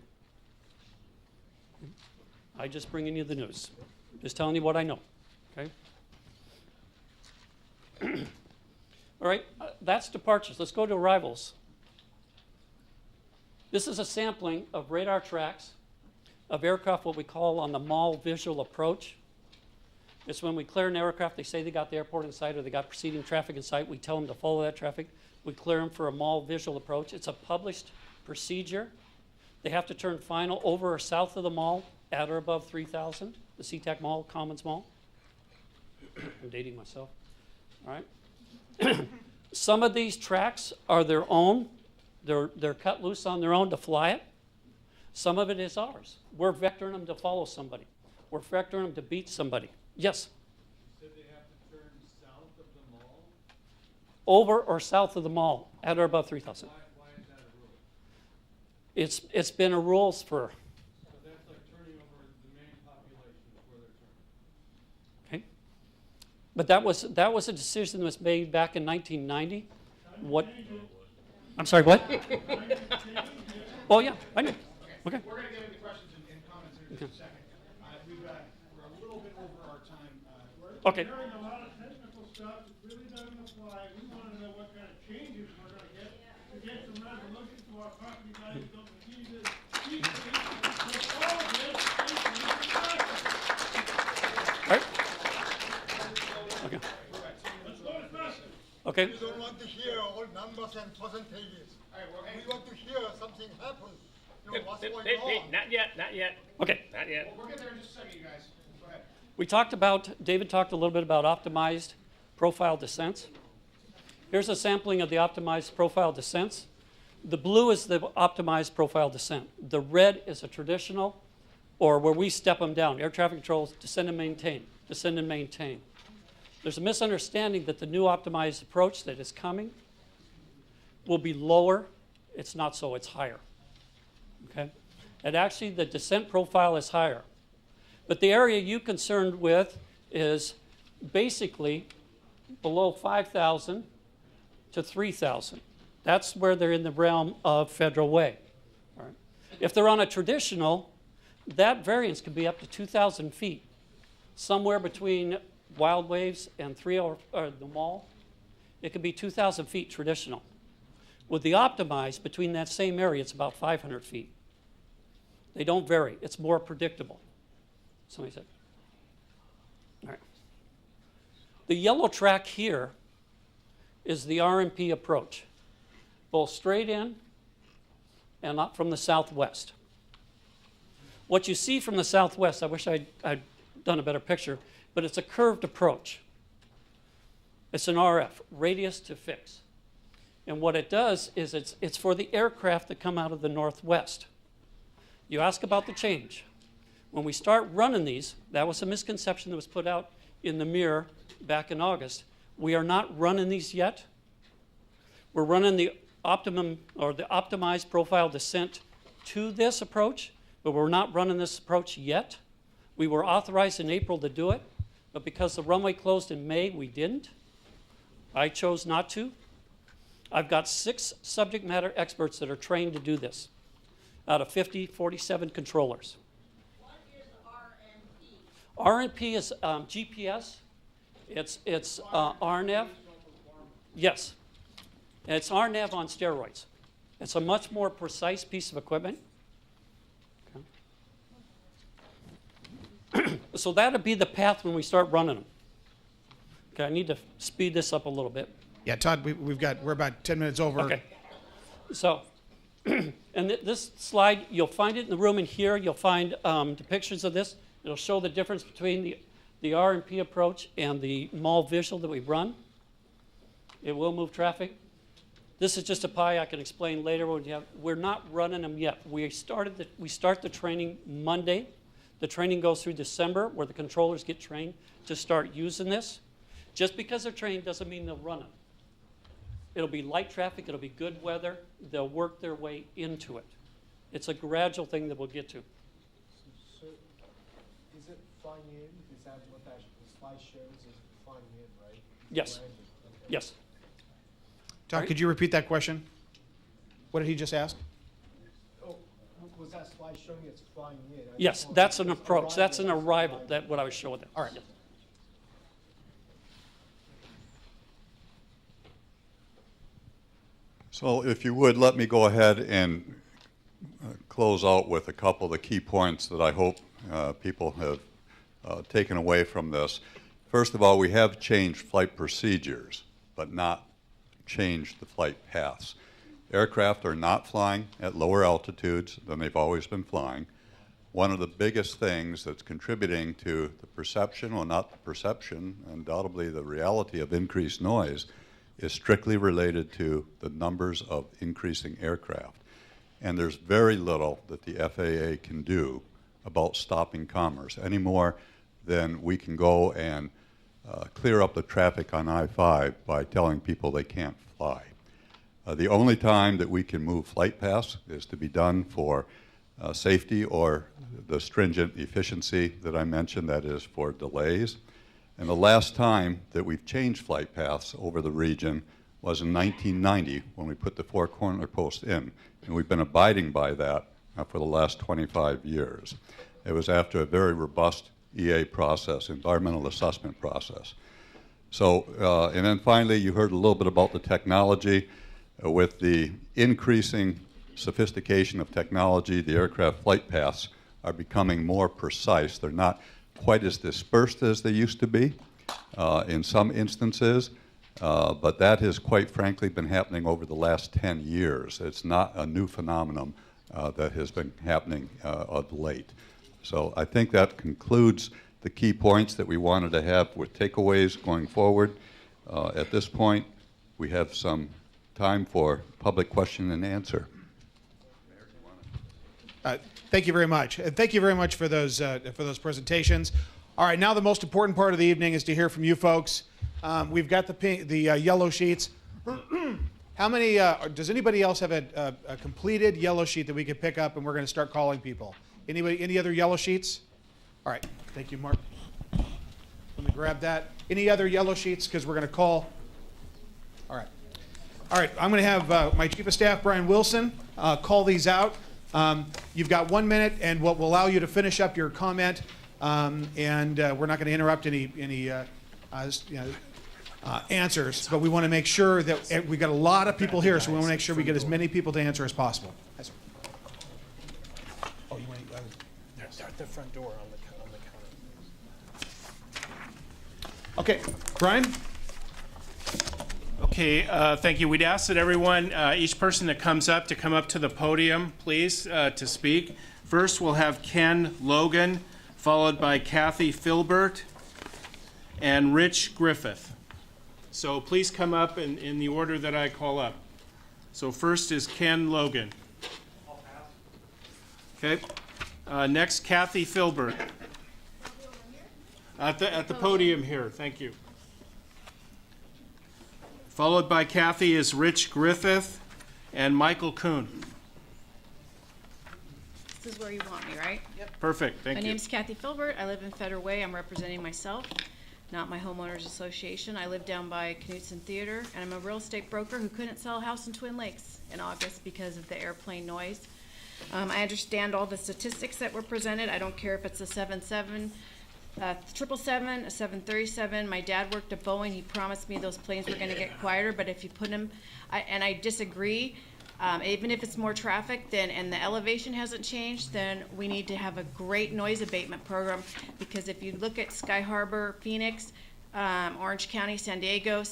I'm just bringing you the news. Just telling you what I know, okay? All right, that's departures. Let's go to arrivals. This is a sampling of radar tracks of aircraft, what we call on the mall visual approach. It's when we clear an aircraft, they say they got the airport in sight or they got preceding traffic in sight. We tell them to follow that traffic. We clear them for a mall visual approach. It's a published procedure. They have to turn final over or south of the mall at or above 3,000, the Sea-Tac Mall, Commons Mall. I'm dating myself. All right. Some of these tracks are their own. They're cut loose on their own to fly it. Some of it is ours. We're vectoring them to follow somebody. We're vectoring them to beat somebody. Yes? You said they have to turn south of the mall? Over or south of the mall, at or above 3,000. Why is that a rule? It's been a rule for... So that's like turning over the main population is where they're turning. Okay. But that was a decision that was made back in 1990. What? I'm sorry, what? Oh, yeah, I know. Okay. We're going to get into questions and comments in just a second. We're a little bit over our time. Okay. We're hearing a lot of technical stuff that really doesn't apply. We want to know what kind of changes we're going to get some resolution to our property values don't continue to decrease. So all of this is Right? Okay. let's go to question. Okay. We don't want to hear all numbers and percentages. We want to hear something happen. You know, what's going on. Not yet, not yet, Okay. not yet. We'll get there in just a second, you guys. Go ahead. David talked a little bit about optimized profile descents. Here's a sampling of the optimized profile descents. The blue is the optimized profile descent. The red is a traditional, or where we step them down. Air traffic control, descend and maintain, descend and maintain. There's a misunderstanding that the new optimized approach that is coming will be lower. It's not so, it's higher. Okay? And actually, the descent profile is higher. But the area you're concerned with is basically below 5,000 to 3,000. That's where they're in the realm of federal way. All right. If they're on a traditional, that variance could be up to 2,000 feet, somewhere between Wild Waves and the mall. It could be 2,000 feet traditional. With the optimized, between that same area, it's about 500 feet. They don't vary. It's more predictable. Somebody said. All right. The yellow track here is the RMP approach, both straight in and up from the southwest. What you see from the southwest, I wish I'd done a better picture, but it's a curved approach. It's an RF, radius to fix. And what it does is it's for the aircraft that come out of the northwest. You ask about the change. When we start running these, that was a misconception that was put out in the mirror back in August. We are not running these yet. We're running the optimum or the optimized profile descent to this approach, but we're not running this approach yet. We were authorized in April to do it, but because the runway closed in May, we didn't. I chose not to. I've got 6 subject matter experts that are trained to do this out of 47 controllers. What is RMP? RMP is GPS. It's RNAV. Yes. And it's RNAV on steroids. It's a much more precise piece of equipment. Okay. So that'll be the path when we start running them. Okay, I need to speed this up a little bit. Yeah, Todd, we're about 10 minutes over. Okay. So, and this slide, you'll find it in the room in here. You'll find depictions of this. It'll show the difference between the RMP approach and the MAL visual that we run. It will move traffic. This is just a pie I can explain later. We're not running them yet. We start the training Monday. The training goes through December, where the controllers get trained to start using this. Just because they're trained doesn't mean they'll run them. It'll be light traffic, it'll be good weather, they'll work their way into it. It's a gradual thing that we'll get to. So, is it flying in? Is that what the slide shows? Is it flying in, right? Yes. Okay. Yes. Todd, could you repeat that question? What did he just ask? Oh, was that slide showing it's flying in? Yes, that's an approach. That's an arrival, that's what I was showing them. All right. Yes. So if you would, let me go ahead and close out with a couple of the key points that I hope people have taken away from this. First of all, we have changed flight procedures, but not changed the flight paths. Aircraft are not flying at lower altitudes than they've always been flying. One of the biggest things that's contributing to the perception, well, not the perception, undoubtedly the reality of increased noise, is strictly related to the numbers of increasing aircraft. And there's very little that the FAA can do about stopping commerce, any more than we can go and clear up the traffic on I-5 by telling people they can't fly. The only time that we can move flight paths is to be done for safety or the stringent efficiency that I mentioned, that is for delays. And the last time that we've changed flight paths over the region was in 1990 when we put the 4 corner post in. And we've been abiding by that for the last 25 years. It was after a very robust EA process, environmental assessment process. So, and then finally, you heard a little bit about the technology. With the increasing sophistication of technology, the aircraft flight paths are becoming more precise. They're not quite as dispersed as they used to be in some instances, but that has quite frankly been happening over the last 10 years. It's not a new phenomenon that has been happening of late. So I think that concludes the key points that we wanted to have with takeaways going forward. At this point, we have some time for public question and answer. Thank you very much. And thank you very much for those presentations. All right, now the most important part of the evening is to hear from you folks. We've got the yellow sheets. How many, does anybody else have a completed yellow sheet that we could pick up and we're going to start calling people? Anybody, any other yellow sheets? All right, thank you, Mark. Let me grab that. Any other yellow sheets, because we're going to call. All right. All right, I'm going to have my Chief of Staff, Brian Wilson, call these out. You've got 1 minute, and we'll allow you to finish up your comment, and we're not going to interrupt any answers, but we want to make sure that we've got a lot of people here, so we want to make sure we get as many people to answer as possible. Yes, sir. Oh, you want to They're at the front door on the counter. Okay, Brian? Okay, thank you. We'd ask that everyone, each person that comes up to come up to the podium, please, to speak. First, we'll have Ken Logan, followed by Kathy Filbert and Rich Griffith. So please come up in the order that I call up. So first is Ken Logan. Okay. Next, Kathy Filbert. At the podium here, thank you. Followed by Kathy is Rich Griffith and Michael Kuhn. This is where you want me, right? Yep. Perfect, thank My you. name's Kathy Filbert. I live in Federal Way. I'm representing myself, not my homeowners association. I live down by Knutson Theater, and I'm a real estate broker who couldn't sell a house in Twin Lakes in August because of the airplane noise. I understand all the statistics that were presented. I don't care if it's a 777, 777, a 737. My dad worked at Boeing. He promised me those planes were going to get quieter, but if you put them, and I disagree, even if it's more traffic then and the elevation hasn't changed, then we need to have a great noise abatement program, because if you look at Sky Harbor, Phoenix, Orange County, San Diego,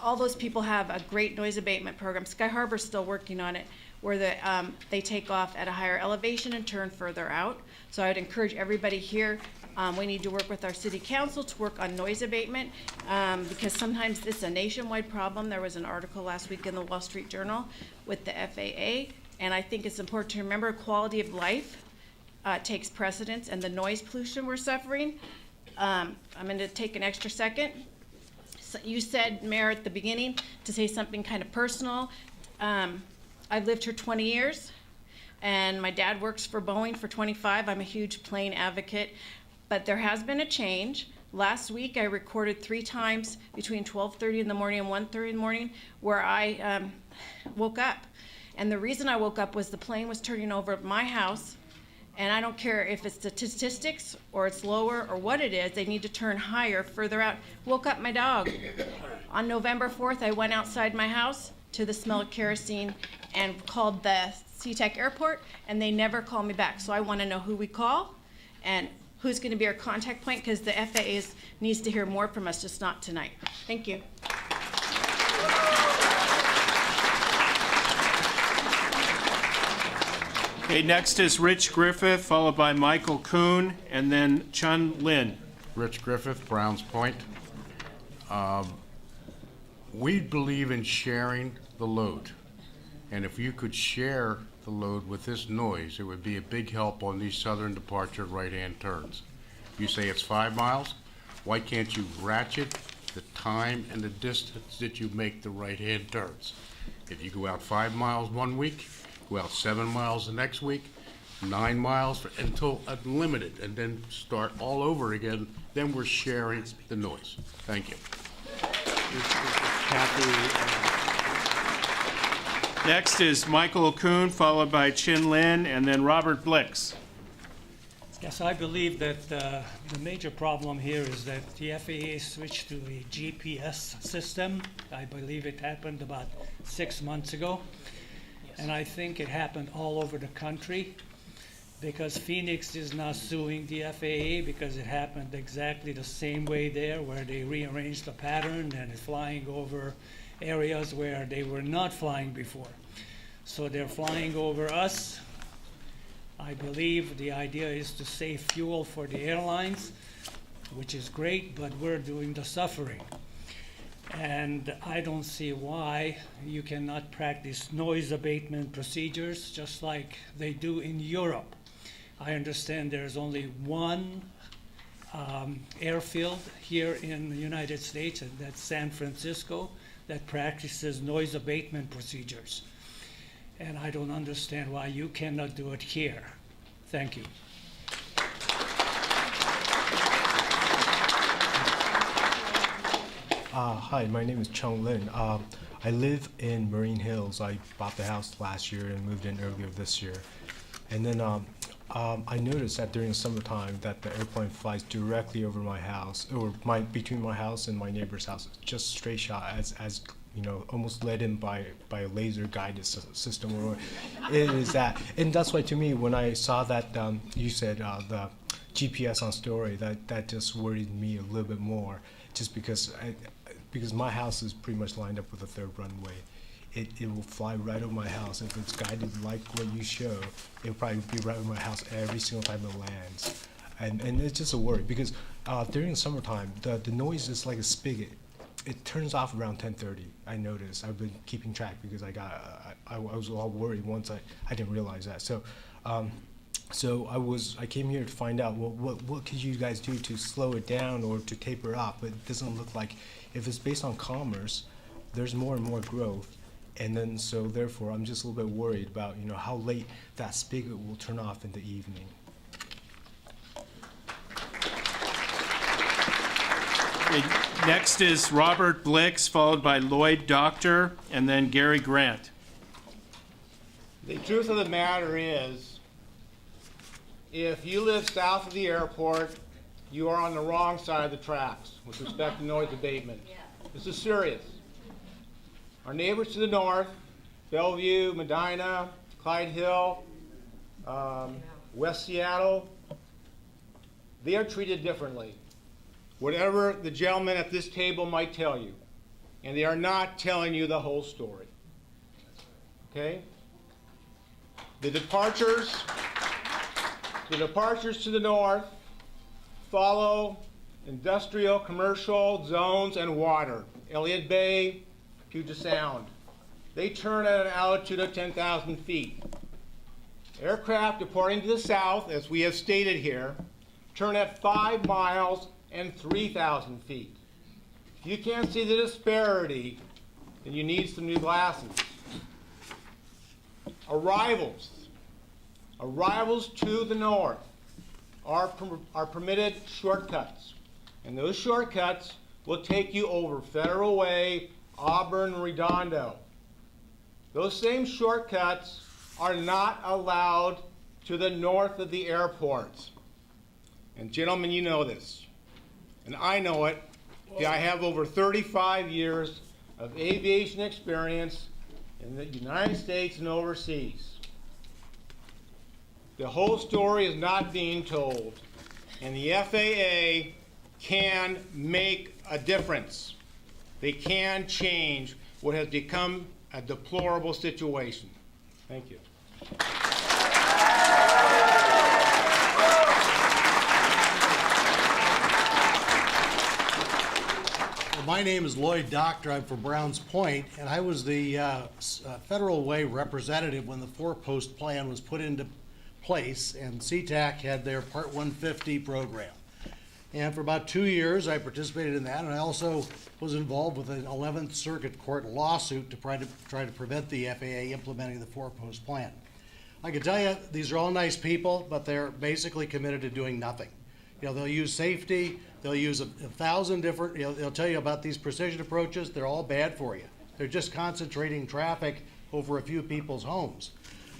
all those people have a great noise abatement program. Sky Harbor's still working on it, where they take off at a higher elevation and turn further out. So I would encourage everybody here, we need to work with our city council to work on noise abatement, because sometimes it's a nationwide problem. There was an article last week in the Wall Street Journal with the FAA, and I think it's important to remember quality of life takes precedence, and the noise pollution we're suffering. I'm going to take an extra second. So you said, Mayor, at the beginning, to say something kind of personal. I've lived here 20 years, and my dad works for Boeing for 25. I'm a huge plane advocate, but there has been a change. Last week, I recorded 3 times between 12:30 in the morning and 1:30 in the morning where I woke up. And the reason I woke up was the plane was turning over at my house, and I don't care if it's statistics or it's lower or what it is, they need to turn higher, further out. Woke up my dog. On November 4th, I went outside my house to the smell of kerosene and called the Sea-Tac airport, and they never call me back. So I want to know who we call and who's going to be our contact point, because the FAA needs to hear more from us, just not tonight. Thank you. Okay, next is Rich Griffith, followed by Michael Kuhn, and then Chun Lin. Rich Griffith, Browns Point. We believe in sharing the load. And if you could share the load with this noise, it would be a big help on these southern departure right-hand turns. You say it's 5 miles, why can't you ratchet the time and the distance that you make the right-hand turns? If you go out 5 miles one week, go out 7 miles the next week, 9 miles until unlimited, and then start all over again, then we're sharing the noise. Thank you. Next is Michael Kuhn, followed by Chin Lin, and then Robert Blix. Yes, I believe that the major problem here is that the FAA switched to a GPS system. I believe it happened about 6 months ago. And I think it happened all over the country, because Phoenix is now suing the FAA because it happened exactly the same way there, where they rearranged the pattern and it's flying over areas where they were not flying before. So they're flying over us. I believe the idea is to save fuel for the airlines, which is great, but we're doing the suffering. And I don't see why you cannot practice noise abatement procedures just like they do in Europe. I understand there's only one airfield here in the United States, and that's San Francisco, that practices noise abatement procedures. And I don't understand why you cannot do it here. Thank you. Hi, my name is Chung Lin. I live in Marine Hills. I bought the house last year and moved in earlier this year. And then I noticed that during the summertime that the airplane flies directly over my house, or between my house and my neighbor's house, just straight shot, as almost led in by a laser guided system, or it is that. And that's why, to me, when I saw that you said the GPS on story, that just worried me a little bit more, just because my house is pretty much lined up with a third runway. It will fly right over my house. If it's guided like what you show, it'll probably be right over my house every single time it lands. And it's just a worry, because during summertime, the noise is like a spigot. It turns off around 10:30. I noticed. I've been keeping track because I was all worried once I didn't realize that. So I came here to find out, well, what could you guys do to slow it down or to taper it off? But it doesn't look like, if it's based on commerce, there's more and more growth. And then, so therefore, I'm just a little bit worried about, how late that spigot will turn off in the evening. Okay, next is Robert Blix, followed by Lloyd Doctor, and then Gary Grant. The truth of the matter is, if you live south of the airport, you are on the wrong side of the tracks with respect to noise abatement. This is serious. Our neighbors to the north, Bellevue, Medina, Clyde Hill, West Seattle, they are treated differently. Whatever the gentleman at this table might tell you, and they are not telling you the whole story. Okay? The departures to the north follow industrial, commercial zones and water. Elliott Bay, Puget Sound. They turn at an altitude of 10,000 feet. Aircraft departing to the south, as we have stated here, turn at 5 miles and 3,000 feet. If you can't see the disparity, then you need some new glasses. Arrivals to the north are permitted shortcuts. And those shortcuts will take you over Federal Way, Auburn, Redondo. Those same shortcuts are not allowed to the north of the airports. And gentlemen, you know this. And I know it. I have over 35 years of aviation experience in the United States and overseas. The whole story is not being told. And the FAA can make a difference. They can change what has become a deplorable situation. Thank you. My name is Lloyd Doctor. I'm from Browns Point, and I was the Federal Way representative when the four-post plan was put into place, and Sea-Tac had their Part 150 program. And for about 2 years, I participated in that, and I also was involved with an 11th Circuit Court lawsuit to try to prevent the FAA implementing the four-post plan. I can tell you, these are all nice people, but they're basically committed to doing nothing. They'll use safety, they'll use a thousand different, they'll tell you about these precision approaches. They're all bad for you. They're just concentrating traffic over a few people's homes.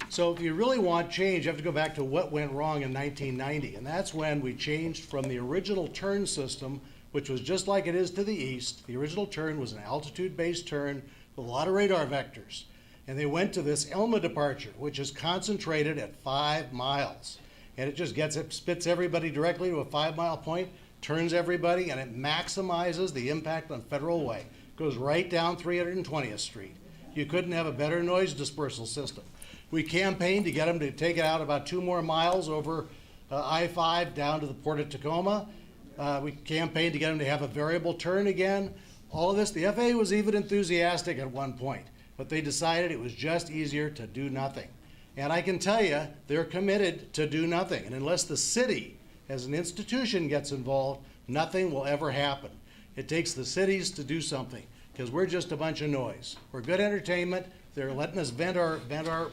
So if you really want change, you have to go back to what went wrong in 1990. And that's when we changed from the original turn system, which was just like it is to the east. The original turn was an altitude-based turn with a lot of radar vectors. And they went to this ELMA departure, which is concentrated at 5 miles. And it just spits everybody directly to a 5-mile point, turns everybody, and it maximizes the impact on Federal Way. Goes right down 320th Street. You couldn't have a better noise dispersal system. We campaigned to get them to take it out about 2 more miles over I-5 down to the Port of Tacoma. We campaigned to get them to have a variable turn again. All of this, the FAA was even enthusiastic at one point, but they decided it was just easier to do nothing. And I can tell you, they're committed to do nothing. And unless the city, as an institution, gets involved, nothing will ever happen. It takes the cities to do something, because we're just a bunch of noise. We're good entertainment. They're letting us vent our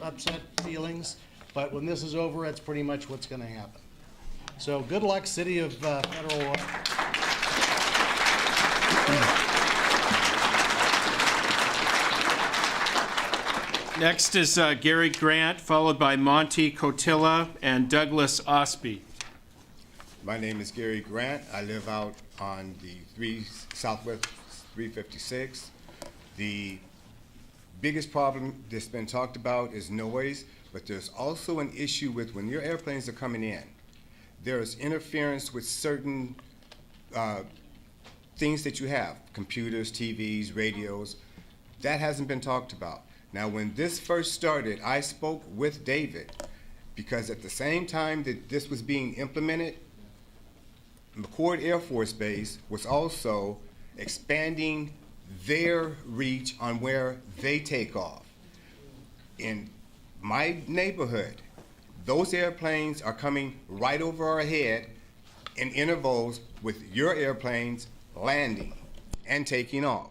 upset feelings. But when this is over, that's pretty much what's going to happen. So good luck, City of Federal Way. Next is Gary Grant, followed by Monty Cotilla and Douglas Osby. My name is Gary Grant. I live out on the Southwest 356. The biggest problem that's been talked about is noise, but there's also an issue with when your airplanes are coming in. There's interference with certain things that you have, computers, TVs, radios. That hasn't been talked about. Now, when this first started, I spoke with David, because at the same time that this was being implemented, McCord Air Force Base was also expanding their reach on where they take off. In my neighborhood, those airplanes are coming right over our head in intervals with your airplanes landing and taking off.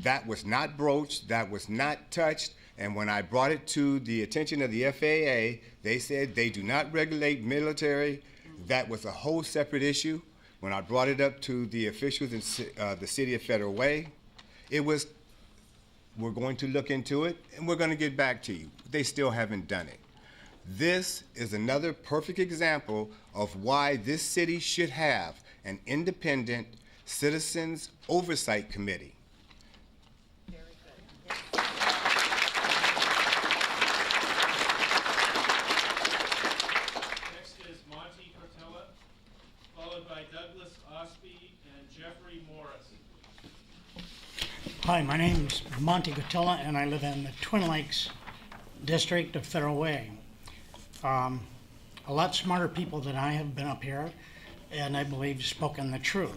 That was not broached, that was not touched, and when I brought it to the attention of the FAA, they said they do not regulate military. That was a whole separate issue. When I brought it up to the officials in the city of Federal Way, it was, we're going to look into it and we're going to get back to you. They still haven't done it. This is another perfect example of why this city should have an independent citizens oversight committee. Next is Monty Cortella, followed by Douglas Osby and Jeffrey Morris. Hi, my name's Monty Gutilla, and I live in the Twin Lakes district of Federal Way. A lot smarter people than I have been up here, and I believe spoken the truth,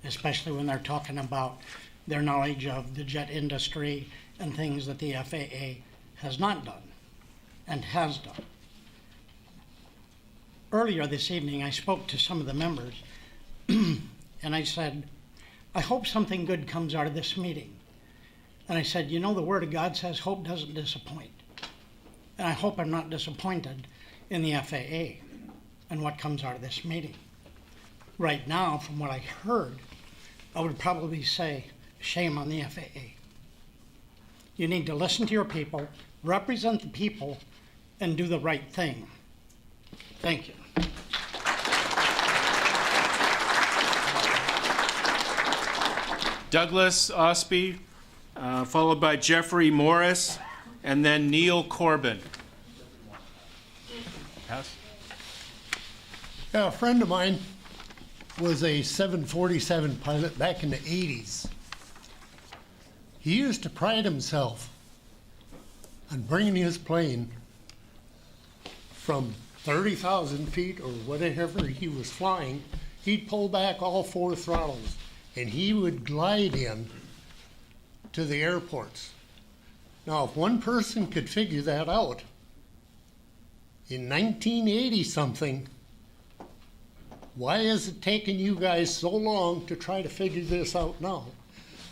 especially when they're talking about their knowledge of the jet industry and things that the FAA has not done and has done. Earlier this evening, I spoke to some of the members, and I said, I hope something good comes out of this meeting. And I said, you know, the Word of God says hope doesn't disappoint. And I hope I'm not disappointed in the FAA and what comes out of this meeting. Right now, from what I heard, I would probably say, shame on the FAA. You need to listen to your people, represent the people, and do the right thing. Thank you. Douglas Osby, followed by Jeffrey Morris, and then Neil Corbin. Pass. Yeah, a friend of mine was a 747 pilot back in the 80s. He used to pride himself on bringing his plane from 30,000 feet or whatever he was flying. He'd pull back all 4 throttles and he would glide in to the airports. Now, if one person could figure that out in 1980 something, why is it taking you guys so long to try to figure this out now?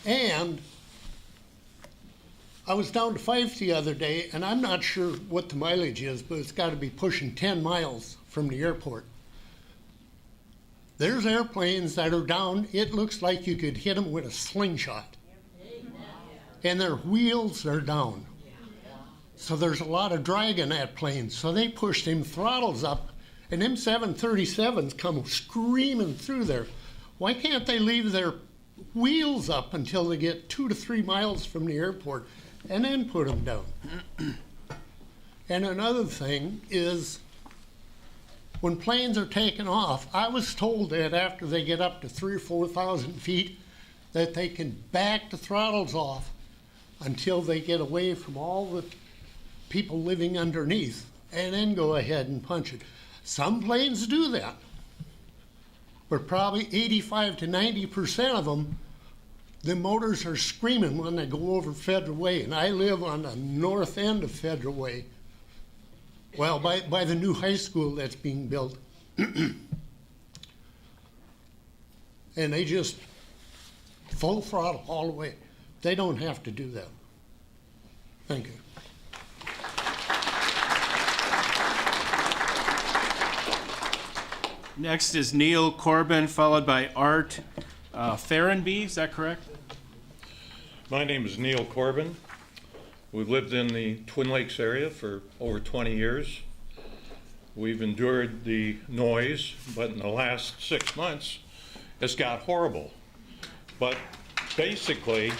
And I was down to Fife the other day, and I'm not sure what the mileage is, but it's got to be pushing 10 miles from the airport. There's airplanes that are down, it looks like you could hit them with a slingshot. And their wheels are down. So there's a lot of drag in that plane. So they push them throttles up, and them 737s come screaming through there. Why can't they leave their wheels up until they get 2 to 3 miles from the airport and then put them down? And another thing is, when planes are taking off, I was told that after they get up to 3,000 or 4,000 feet, that they can back the throttles off until they get away from all the people living underneath, and then go ahead and punch it. Some planes do that, but probably 85 to 90% of them, the motors are screaming when they go over Federal Way, and I live on the north end of Federal Way. Well, by the new high school that's being built. And they just full throttle all the way. They don't have to do that. Thank you. Next is Neil Corbin, followed by Art Farrenby. Is that correct? My name is Neil Corbin. We've lived in the Twin Lakes area for over 20 years. We've endured the noise, but in the last 6 months, it's got horrible. But basically,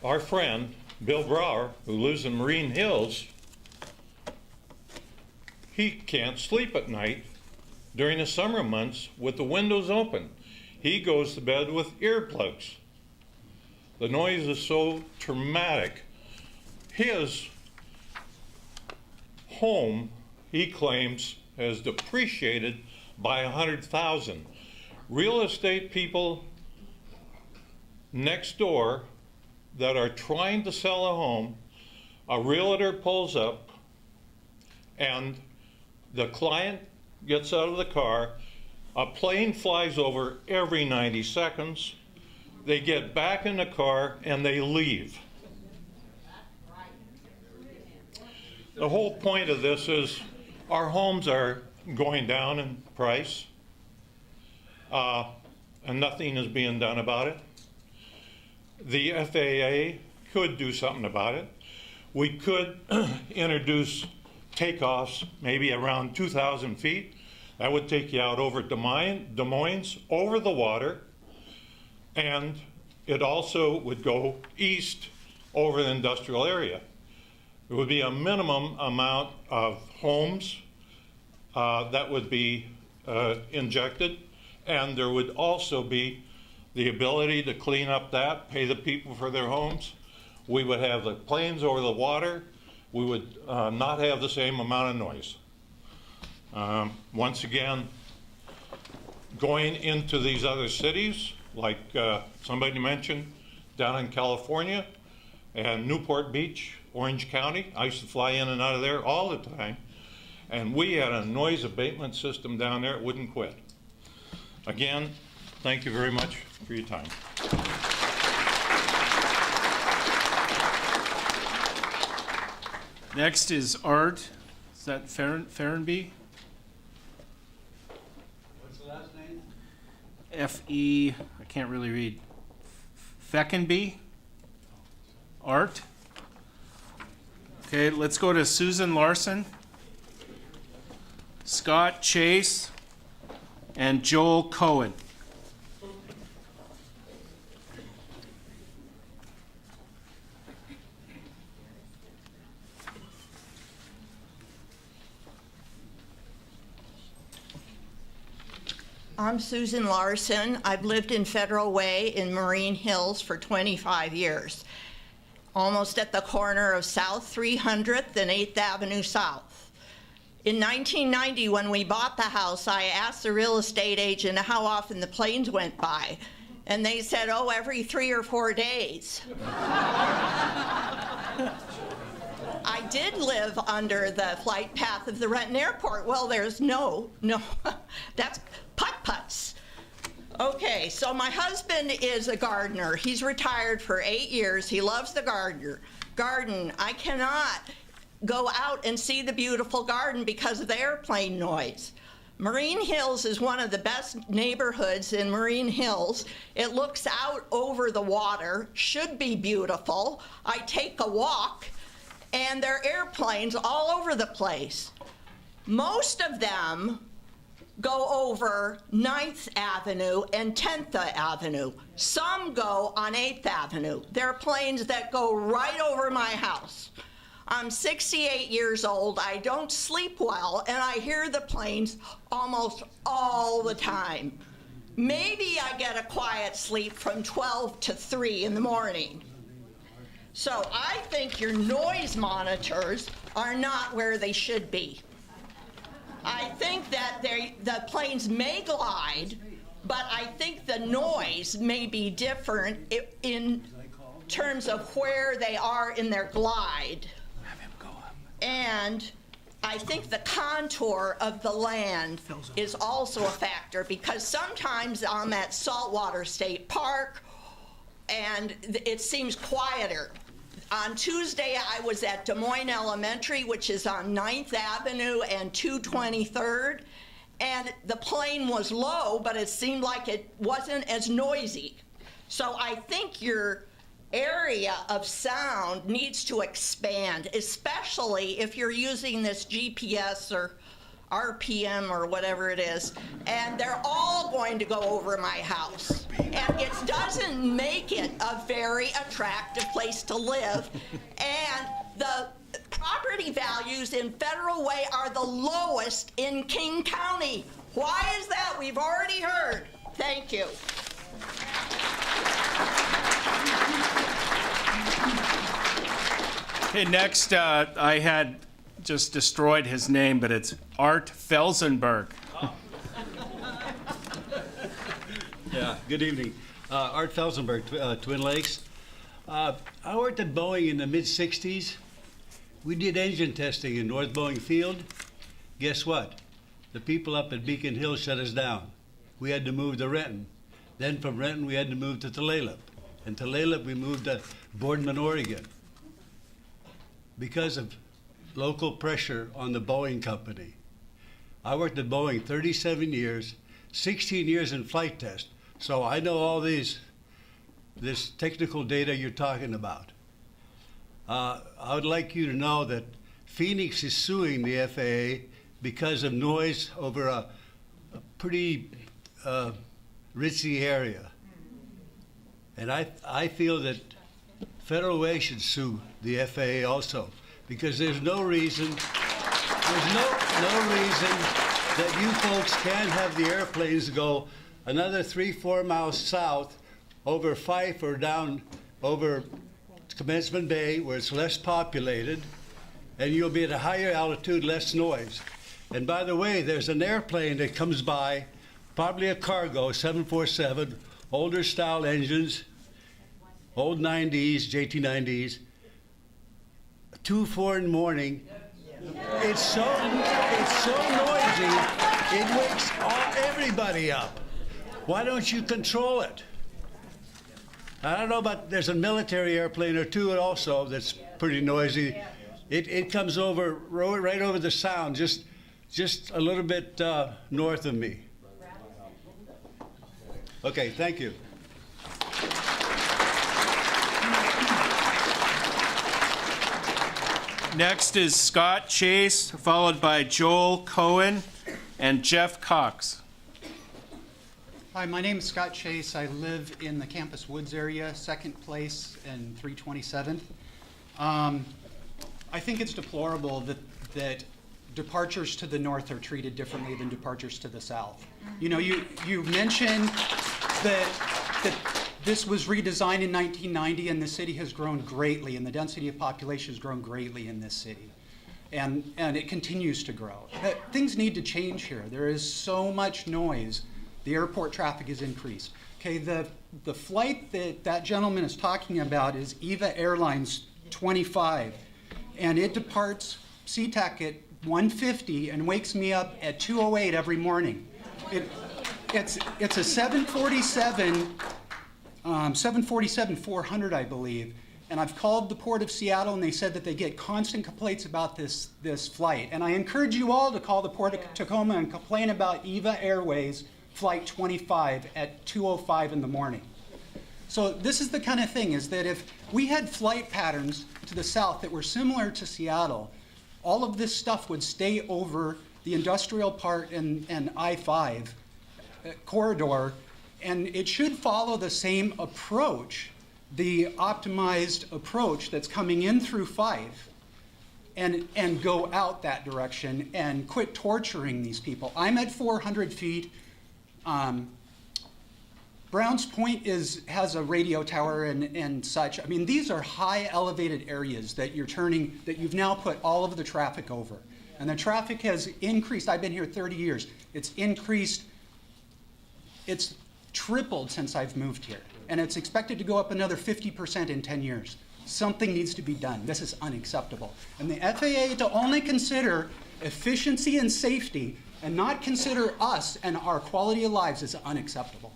our friend, Bill Brower, who lives in Marine Hills, he can't sleep at night during the summer months with the windows open. He goes to bed with earplugs. The noise is so traumatic. His home, he claims, has depreciated by $100,000. Real estate people next door that are trying to sell a home, a realtor pulls up and the client gets out of the car, a plane flies over every 90 seconds, they get back in the car and they leave. The whole point of this is our homes are going down in price, and nothing is being done about it. The FAA could do something about it. We could introduce takeoffs maybe around 2,000 feet. That would take you out over Des Moines, over the water, and it also would go east over the industrial area. There would be a minimum amount of homes that would be injected, and there would also be the ability to clean up that, pay the people for their homes. We would have the planes over the water. We would not have the same amount of noise. Once again, going into these other cities, like somebody mentioned down in California and Newport Beach, Orange County, I used to fly in and out of there all the time, and we had a noise abatement system down there. It wouldn't quit. Again, thank you very much for your time. Next is Art. Is that Ferenby? What's the last name? F-E, I can't really read. Feckenby? Art? Okay, let's go to Susan Larson, Scott Chase, and Joel Cohen. I'm Susan Larson. I've lived in Federal Way in Marine Hills for 25 years, almost at the corner of South 300th and 8th Avenue South. In 1990, when we bought the house, I asked the real estate agent how often the planes went by, and they said, oh, every 3 or 4 days. I did live under the flight path of the Renton Airport. Well, there's no, that's putt-putts. Okay, so my husband is a gardener. He's retired for 8 years. He loves the garden. I cannot go out and see the beautiful garden because of the airplane noise. Marine Hills is one of the best neighborhoods in Marine Hills. It looks out over the water, should be beautiful. I take a walk, and there are airplanes all over the place. Most of them go over 9th Avenue and 10th Avenue. Some go on 8th Avenue. There are planes that go right over my house. I'm 68 years old, I don't sleep well, and I hear the planes almost all the time. Maybe I get a quiet sleep from 12 to 3 in the morning. So I think your noise monitors are not where they should be. I think that the planes may glide, but I think the noise may be different in terms of where they are in their glide. And I think the contour of the land is also a factor, because sometimes I'm at Saltwater State Park and it seems quieter. On Tuesday, I was at Des Moines Elementary, which is on 9th Avenue and 223rd, and the plane was low, but it seemed like it wasn't as noisy. So I think your area of sound needs to expand, especially if you're using this GPS or RPM or whatever it is, and they're all going to go over my house. and it doesn't make it a very attractive place to live. And the property values in Federal Way are the lowest in King County. Why is that? We've already heard. Thank you. Okay, next, I had just destroyed his name, but it's Art Felsenberg. Yeah, good evening. Art Felsenberg, Twin Lakes. I worked at Boeing in the mid-'60s. We did engine testing in North Boeing Field. Guess what? The people up at Beacon Hill shut us down. We had to move to Renton. Then from Renton, we had to move to Tulalip. And Tulalip, we moved to Boardman, Oregon, because of local pressure on the Boeing company. I worked at Boeing 37 years, 16 years in flight test, so I know all this technical data you're talking about. I would like you to know that Phoenix is suing the FAA because of noise over a pretty ritzy area. And I feel that Federal Way should sue the FAA also, because there's no reason that you folks can't have the airplanes go another 3-4 miles south over Fife or down over Commencement Bay, where it's less populated, and you'll be at a higher altitude, less noise. And by the way, there's an airplane that comes by, probably a cargo, 747, older style engines, old 90s, JT90s, 2-4 in the morning. It's so noisy, it wakes everybody up. Why don't you control it? I don't know, but there's a military airplane or two also that's pretty noisy. It comes over right over the sound, just a little bit north of me. Okay, thank you. Next is Scott Chase, followed by Joel Cohen and Jeff Cox. Hi, my name is Scott Chase. I live in the Campus Woods area, second place and 327th. I think it's deplorable that departures to the north are treated differently than departures to the south. You know, you mentioned that this was redesigned in 1990 and the city has grown greatly and the density of population has grown greatly in this city. And it continues to grow. Things need to change here. There is so much noise. The airport traffic has increased. Okay, the flight that gentleman is talking about is EVA Airlines 25, and it departs Sea-Tac at 1:50 and wakes me up at 2:08 every morning. It's a 747-400, I believe, and I've called the Port of Seattle, and they said that they get constant complaints about this flight. And I encourage you all to call the Port of Tacoma and complain about EVA Airways Flight 25 at 2:05 in the morning. So this is the kind of thing, is that if we had flight patterns to the south that were similar to Seattle, all of this stuff would stay over the industrial part and I-5 corridor, and it should follow the same approach, the optimized approach that's coming in through Fife, and go out that direction and quit torturing these people. I'm at 400 feet. Browns Point has a radio tower and such. I mean, these are high elevated areas that you've now put all of the traffic over. And the traffic has increased. I've been here 30 years. It's increased. It's tripled since I've moved here. And it's expected to go up another 50% in 10 years. Something needs to be done. This is unacceptable. And the FAA to only consider efficiency and safety and not consider us and our quality of lives is unacceptable.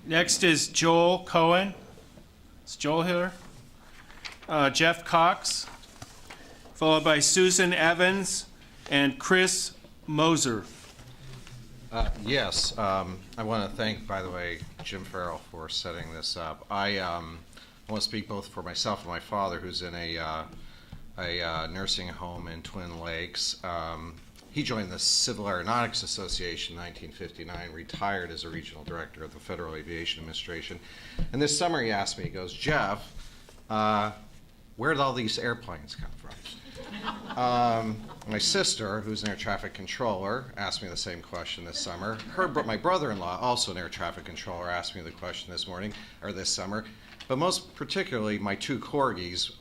Next is Joel Cohen. Is Joel here? Jeff Cox, followed by Susan Evans and Chris Moser. Yes, I want to thank, by the way, Jim Farrell for setting this up. I want to speak both for myself and my father, who's in a a nursing home in Twin Lakes. He joined the Civil Aeronautics Association in 1959, retired as a regional director of the Federal Aviation Administration. And this summer he asked me, he goes, Jeff, where did all these airplanes come from? My sister, who's an air traffic controller, asked me the same question this summer. My brother-in-law, also an air traffic controller, asked me the question this summer. But most particularly, my two corgis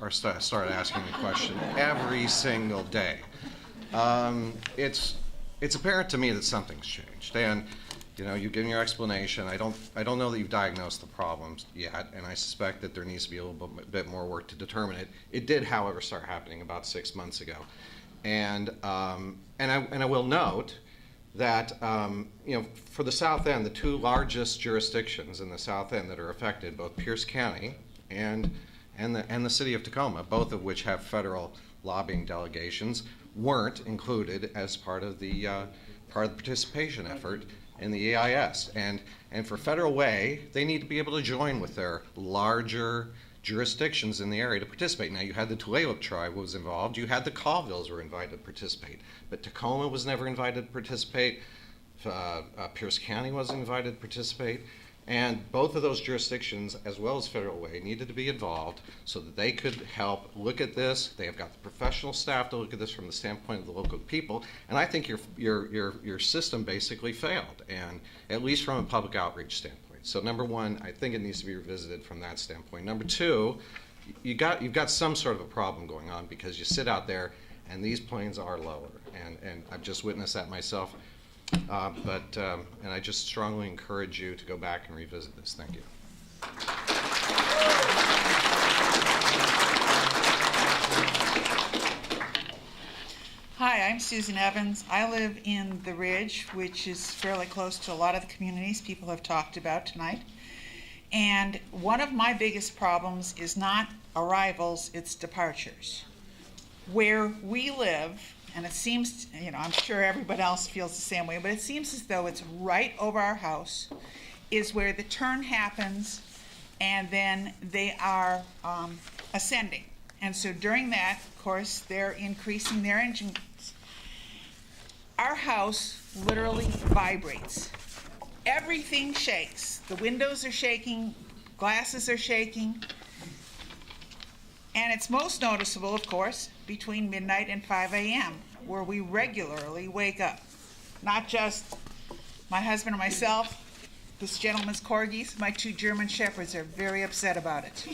started asking the question every single day. It's apparent to me that something's changed, and you've given your explanation. I don't know that you've diagnosed the problems yet, and I suspect that there needs to be a little bit more work to determine it. It did, however, start happening about 6 months ago, and I will note that for the South End, the two largest jurisdictions in the South End that are affected, both Pierce County and the city of Tacoma, both of which have federal lobbying delegations, weren't included as part of the participation effort in the EIS. And for Federal Way, they need to be able to join with their larger jurisdictions in the area to participate. Now, you had the Tulalip tribe was involved, you had the Colvilles were invited to participate, but Tacoma was never invited to participate, Pierce County was invited to participate, and both of those jurisdictions, as well as Federal Way, needed to be involved so that they could help look at this. They have got the professional staff to look at this from the standpoint of the local people, and I think your system basically failed, and at least from a public outreach standpoint. So number one, I think it needs to be revisited from that standpoint. Number two, you've got some sort of a problem going on because you sit out there and these planes are lower, and I've just witnessed that myself. And I just strongly encourage you to go back and revisit this. Thank you. Hi, I'm Susan Evans. I live in the Ridge, which is fairly close to a lot of the communities people have talked about tonight. And one of my biggest problems is not arrivals, it's departures. Where we live, and it seems, I'm sure everybody else feels the same way, but it seems as though it's right over our house, is where the turn happens, and then they are ascending. And so during that, of course, they're increasing their engines. Our house literally vibrates. Everything shakes. The windows are shaking, glasses are shaking, and it's most noticeable, of course, between midnight and 5 a.m., where we regularly wake up. Not just my husband and myself, this gentleman's corgis, my two German shepherds are very upset about it.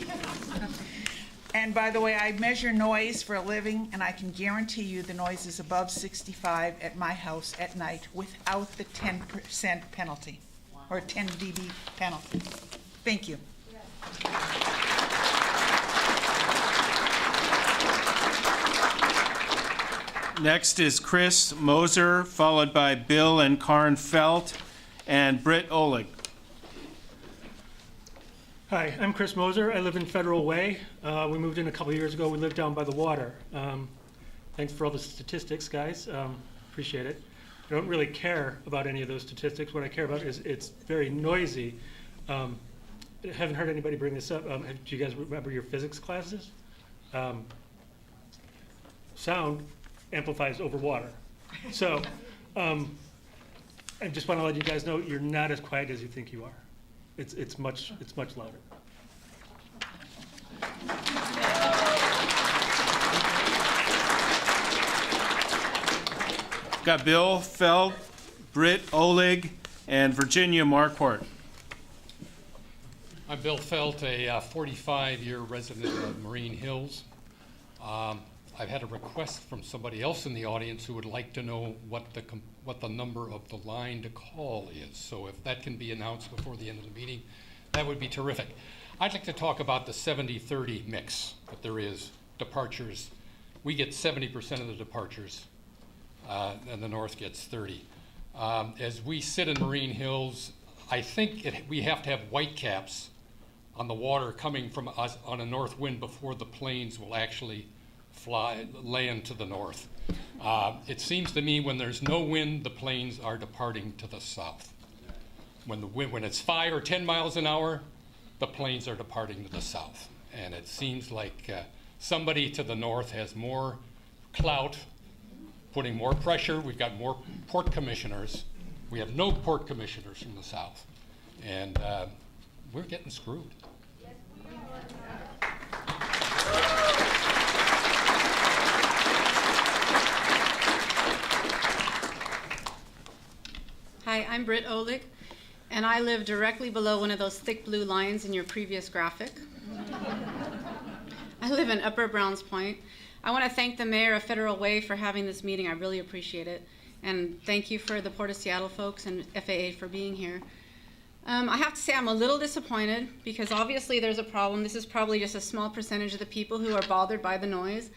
And by the way, I measure noise for a living, and I can guarantee you the noise is above 65 at my house at night without the 10% penalty, or 10 dB penalty. Thank you. Next is Chris Moser, followed by Bill and Karen Felt, and Britt Oleg. Hi, I'm Chris Moser. I live in Federal Way. We moved in a couple years ago. We live down by the water. Thanks for all the statistics, guys. Appreciate it. I don't really care about any of those statistics. What I care about is it's very noisy. I haven't heard anybody bring this up. Do you guys remember your physics classes? Sound amplifies over water. So I just want to let you guys know you're not as quiet as you think you are. It's much louder. Got Bill Felt, Britt Oleg, and Virginia Marquardt. I'm Bill Felt, a 45-year resident of Marine Hills. I've had a request from somebody else in the audience who would like to know what the number of the line to call is. So if that can be announced before the end of the meeting, that would be terrific. I'd like to talk about the 70-30 mix that there is, departures. We get 70% of the departures, and the North gets 30. As we sit in Marine Hills, I think we have to have white caps on the water coming from us on a north wind before the planes will actually land to the north. It seems to me when there's no wind, the planes are departing to the south. When it's 5 or 10 miles an hour, the planes are departing to the south. And it seems like somebody to the north has more clout, putting more pressure. We've got more port commissioners. We have no port commissioners from the south. And we're getting screwed. Hi, I'm Britt Olick, and I live directly below one of those thick blue lines in your previous graphic. I live in Upper Browns Point. I want to thank the mayor of Federal Way for having this meeting. I really appreciate it. And thank you for the Port of Seattle folks and FAA for being here. I have to say I'm a little disappointed because obviously there's a problem. This is probably just a small percentage of the people who are bothered by the noise.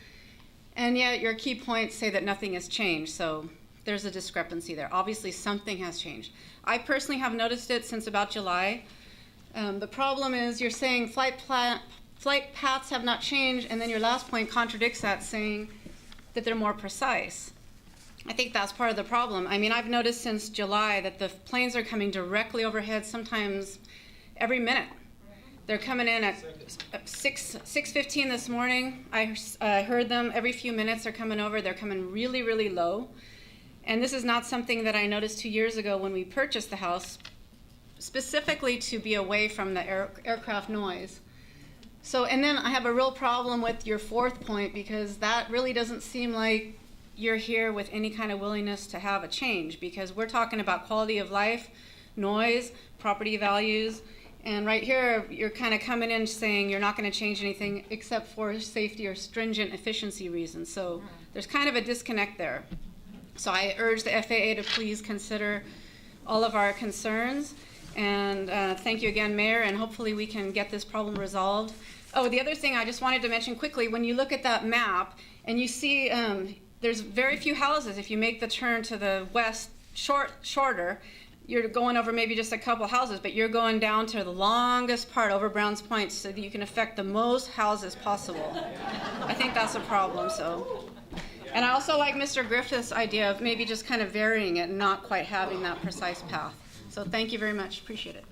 And yet your key points say that nothing has changed. So there's a discrepancy there. Obviously something has changed. I personally have noticed it since about July. The problem is you're saying flight paths have not changed, and then your last point contradicts that, saying that they're more precise. I think that's part of the problem. I mean, I've noticed since July that the planes are coming directly overhead sometimes every minute. They're coming in at 6:15 this morning. I heard them every few minutes. They're coming over. They're coming really, really low. And this is not something that I noticed 2 years ago when we purchased the house, specifically to be away from the aircraft noise. So, and then I have a real problem with your fourth point because that really doesn't seem like you're here with any kind of willingness to have a change, because we're talking about quality of life, noise, property values, and right here you're kind of coming in saying you're not going to change anything except for safety or stringent efficiency reasons. So there's kind of a disconnect there. So I urge the FAA to please consider all of our concerns. And thank you again, Mayor, and hopefully we can get this problem resolved. Oh, the other thing I just wanted to mention quickly, when you look at that map and you see there's very few houses. If you make the turn to the west shorter, you're going over maybe just a couple houses, but you're going down to the longest part over Browns Point so that you can affect the most houses possible. I think that's a problem. So. And I also like Mr. Griffith's idea of maybe just kind of varying it and not quite having that precise path. So thank you very much. Appreciate it.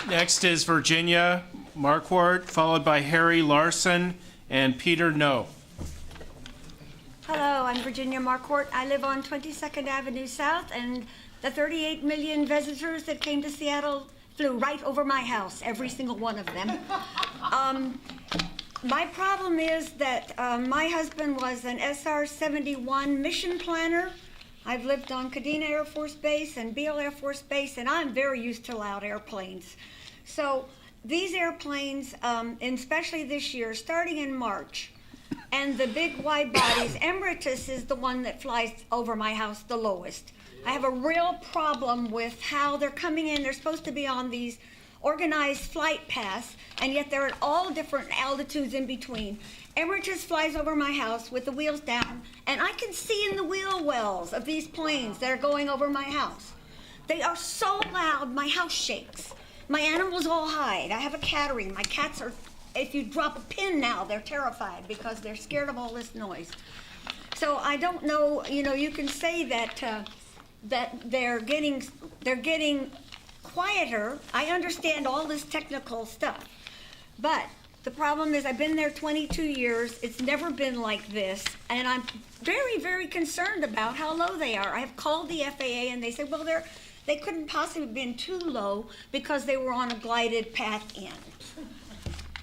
Next is Virginia Marquardt, followed by Harry Larson and Peter No. Hello, I'm Virginia Marquardt. I live on 22nd Avenue South, and the 38 million visitors that came to Seattle flew right over my house, every single one of them. My problem is that my husband was an SR-71 mission planner. I've lived on Kadena Air Force Base and Beale Air Force Base, and I'm very used to loud airplanes. So these airplanes, and especially this year, starting in March, and the big wide bodies, Emeritus is the one that flies over my house the lowest. I have a real problem with how they're coming in. They're supposed to be on these organized flight paths, and yet they're at all different altitudes in between. Emeritus flies over my house with the wheels down, and I can see in the wheel wells of these planes that are going over my house. They are so loud, my house shakes. My animals all hide. I have a cattery. My cats are, if you drop a pin now, they're terrified because they're scared of all this noise. So I don't know, you can say that they're getting quieter. I understand all this technical stuff, but the problem is I've been there 22 years. It's never been like this, and I'm very, very concerned about how low they are. I have called the FAA, and they said, well, they couldn't possibly have been too low because they were on a glided path in.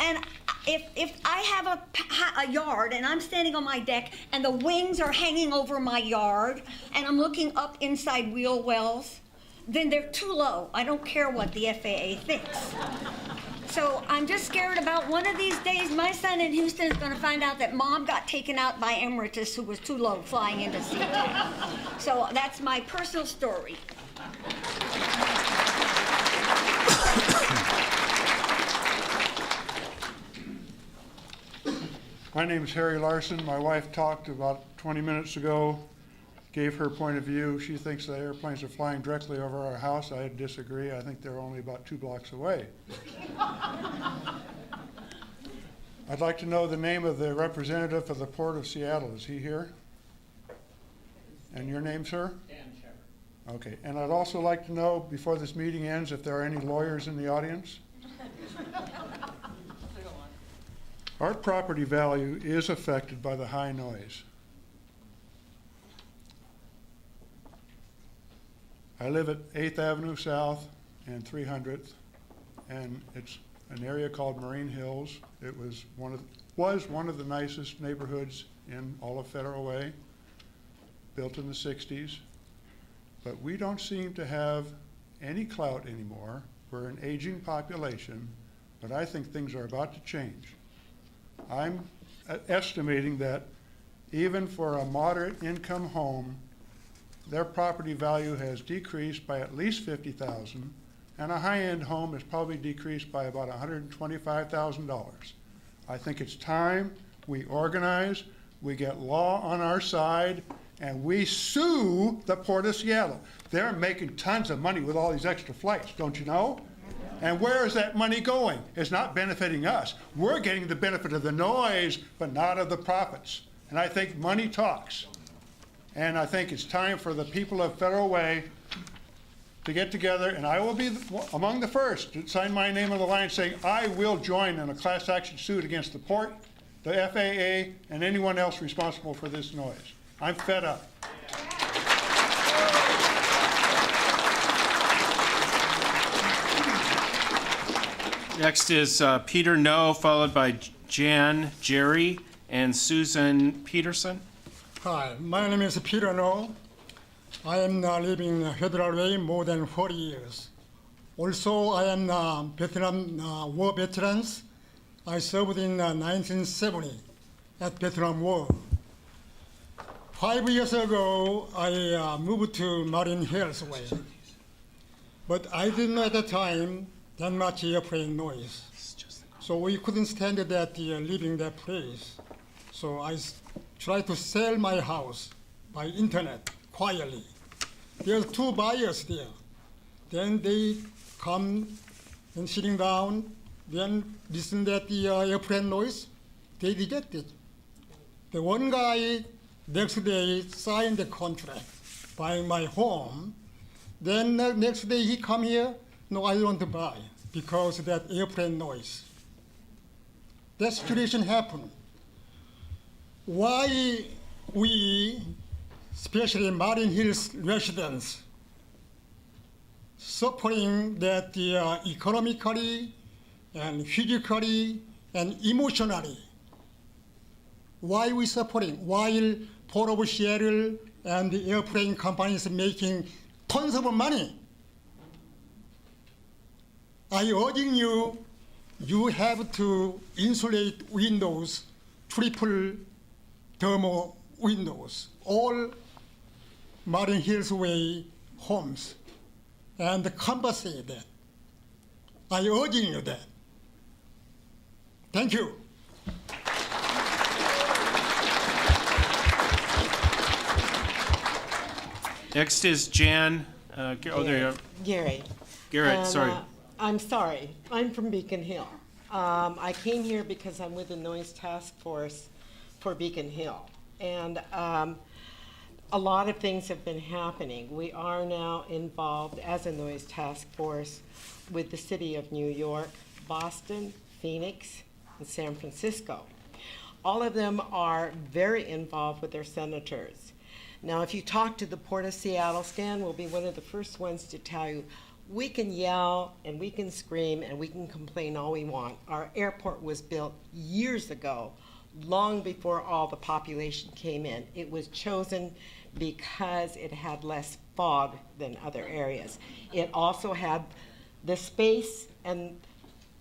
And if I have a yard and I'm standing on my deck and the wings are hanging over my yard and I'm looking up inside wheel wells, then they're too low. I don't care what the FAA thinks. So I'm just scared about one of these days my son in Houston is going to find out that Mom got taken out by Emeritus, who was too low flying into Sea-Tac. So that's my personal story. My name is Harry Larson. My wife talked about 20 minutes ago, gave her point of view. She thinks the airplanes are flying directly over our house. I disagree. I think they're only about 2 blocks away. I'd like to know the name of the representative for the Port of Seattle. Is he here? And your name, sir? Dan Shepard. Okay, and I'd also like to know, before this meeting ends, if there are any lawyers in the audience? Our property value is affected by the high noise. I live at 8th Avenue South and 300th, and it's an area called Marine Hills. It was one of the nicest neighborhoods in all of Federal Way, built in the 60s. But we don't seem to have any clout anymore. We're an aging population, but I think things are about to change. I'm estimating that even for a moderate income home, their property value has decreased by at least $50,000, and a high-end home has probably decreased by about $125,000. I think it's time we organize, we get law on our side, and we sue the Port of Seattle. They're making tons of money with all these extra flights, don't you know? And where is that money going? It's not benefiting us. We're getting the benefit of the noise, but not of the profits. And I think money talks. And I think it's time for the people of Federal Way to get together, and I will be among the first to sign my name on the line saying I will join in a class action suit against the port, the FAA, and anyone else responsible for this noise. I'm fed up. Next is Peter No, followed by Jan, Jerry, and Susan Peterson. Hi, my name is Peter No. I am living in Federal Way more than 40 years. Also, I am Vietnam War veterans. I served in 1970 at Vietnam War. 5 years ago, I moved to Marine Hills Way. But I didn't know at the time that much airplane noise. So we couldn't stand that leaving that place. So I tried to sell my house by internet quietly. There's 2 buyers there. Then they come and sitting down, then listen to the airplane noise. They reject it. The one guy next day signed the contract buying my home. Then the next day he come here, no, I don't want to buy because of that airplane noise. That situation happened. Why we, especially Marine Hills residents, suffering that economically and physically and emotionally? Why we suffering while Port of Seattle and the airplane companies making tons of money? I urging you, you have to insulate windows, triple thermal windows, all Marine Hills Way homes, and compensate that. I urging you that. Thank you. Next is Jan. Oh, there you are. Gary. Garrett, sorry. I'm sorry. I'm from Beacon Hill. I came here because I'm with the Noise Task Force for Beacon Hill. And a lot of things have been happening. We are now involved as a Noise Task Force with the City of New York, Boston, Phoenix, and San Francisco. All of them are very involved with their senators. Now, if you talk to the Port of Seattle, Stan will be one of the first ones to tell you, we can yell and we can scream and we can complain all we want. Our airport was built years ago, long before all the population came in. It was chosen because it had less fog than other areas. It also had the space and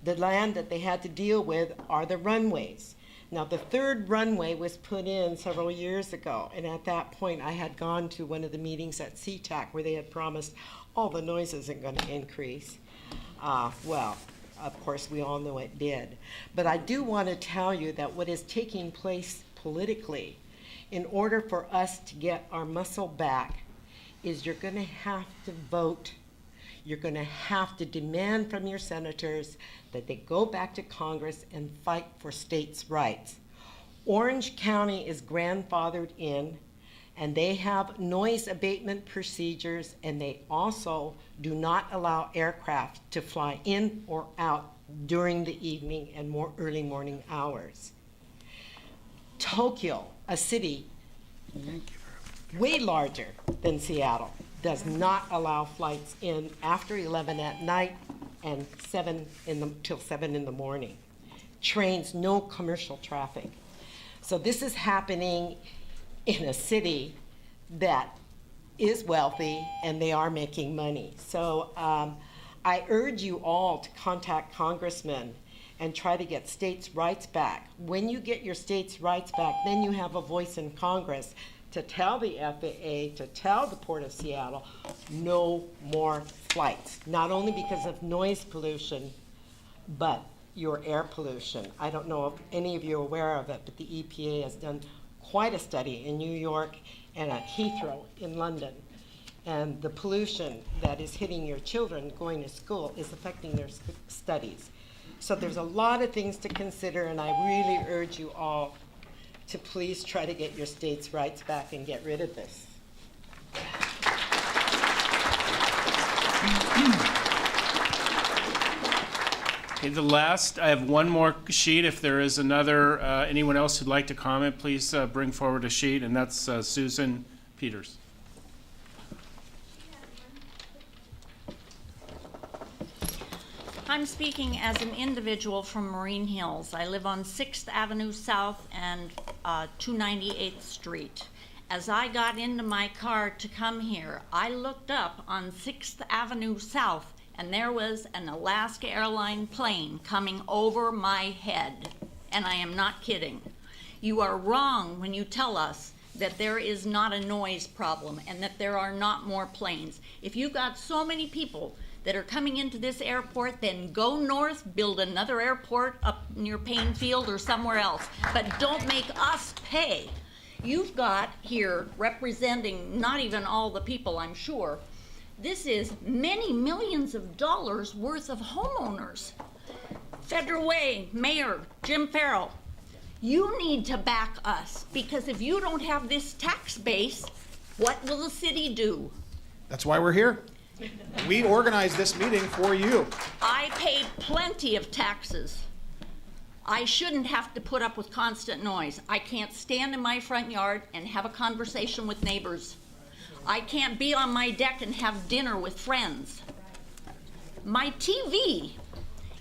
the land that they had to deal with are the runways. Now, the 3rd runway was put in several years ago, and at that point I had gone to one of the meetings at Sea-Tac where they had promised all the noise isn't going to increase. Well, of course, we all know it did. But I do want to tell you that what is taking place politically, in order for us to get our muscle back, is you're going to have to vote. You're going to have to demand from your senators that they go back to Congress and fight for states' rights. Orange County is grandfathered in, And they have noise abatement procedures, and they also do not allow aircraft to fly in or out during the evening and more early morning hours. Tokyo, a city way larger than Seattle, does not allow flights in after 11 at night and till 7 in the morning. Trains, no commercial traffic. So this is happening in a city that is wealthy and they are making money. So I urge you all to contact congressmen and try to get states' rights back. When you get your states' rights back, then you have a voice in Congress to tell the FAA, to tell the Port of Seattle, no more flights. Not only because of noise pollution, but your air pollution. I don't know if any of you are aware of it, but the EPA has done quite a study in New York and at Heathrow in London. And the pollution that is hitting your children going to school is affecting their studies. So there's a lot of things to consider, and I really urge you all to please try to get your state's rights back and get rid of this. Okay, I have one more sheet. If there is another, anyone else who'd like to comment, please bring forward a sheet, and that's Susan Peters. I'm speaking as an individual from Marine Hills. I live on 6th Avenue South and 298th Street. As I got into my car to come here, I looked up on 6th Avenue South, and there was an Alaska Airlines plane coming over my head. And I am not kidding. You are wrong when you tell us that there is not a noise problem and that there are not more planes. If you've got so many people that are coming into this airport, then go north, build another airport up near Payne Field or somewhere else. But don't make us pay. You've got here representing not even all the people, I'm sure. This is many millions of dollars worth of homeowners. Federal Way, Mayor Jim Farrell, you need to back us, because if you don't have this tax base, what will the city do? That's why we're here. We organized this meeting for you. I pay plenty of taxes. I shouldn't have to put up with constant noise. I can't stand in my front yard and have a conversation with neighbors. I can't be on my deck and have dinner with friends. My TV,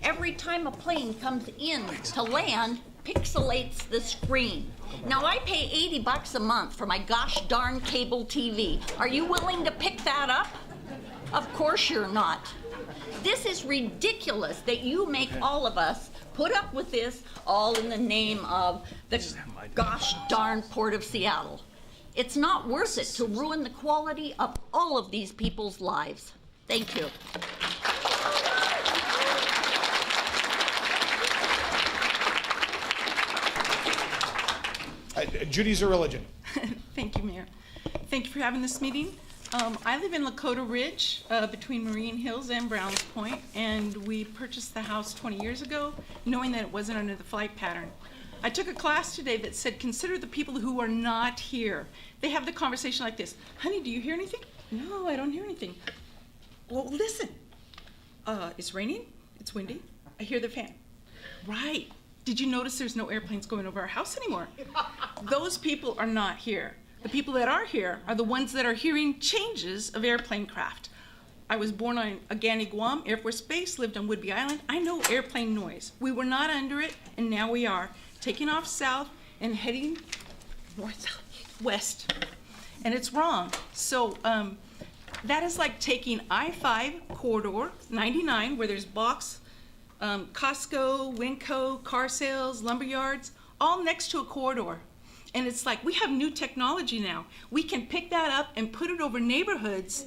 every time a plane comes in to land, pixelates the screen. Now I pay $80 a month for my gosh darn cable TV. Are you willing to pick that up? Of course you're not. This is ridiculous that you make all of us put up with this all in the name of the gosh darn Port of Seattle. It's not worth it to ruin the quality of all of these people's lives. Thank you. Judy's a religion. Thank you, Mayor. Thank you for having this meeting. I live in Lakota Ridge, between Marine Hills and Browns Point, and we purchased the house 20 years ago, knowing that it wasn't under the flight pattern. I took a class today that said, consider the people who are not here. They have the conversation like this: honey, do you hear anything? No, I don't hear anything. Well, listen. It's raining, it's windy, I hear the fan. Right. Did you notice there's no airplanes going over our house anymore? Those people are not here. The people that are here are the ones that are hearing changes of airplane craft. I was born on Agani, Guam Air Force Base, lived on Whidbey Island. I know airplane noise. We were not under it, and now we are. Taking off south and heading west, and it's wrong. So that is like taking I-5 corridor 99, where there's box, Costco, Winco, car sales, lumber yards, all next to a corridor. And it's like, we have new technology now. We can pick that up and put it over neighborhoods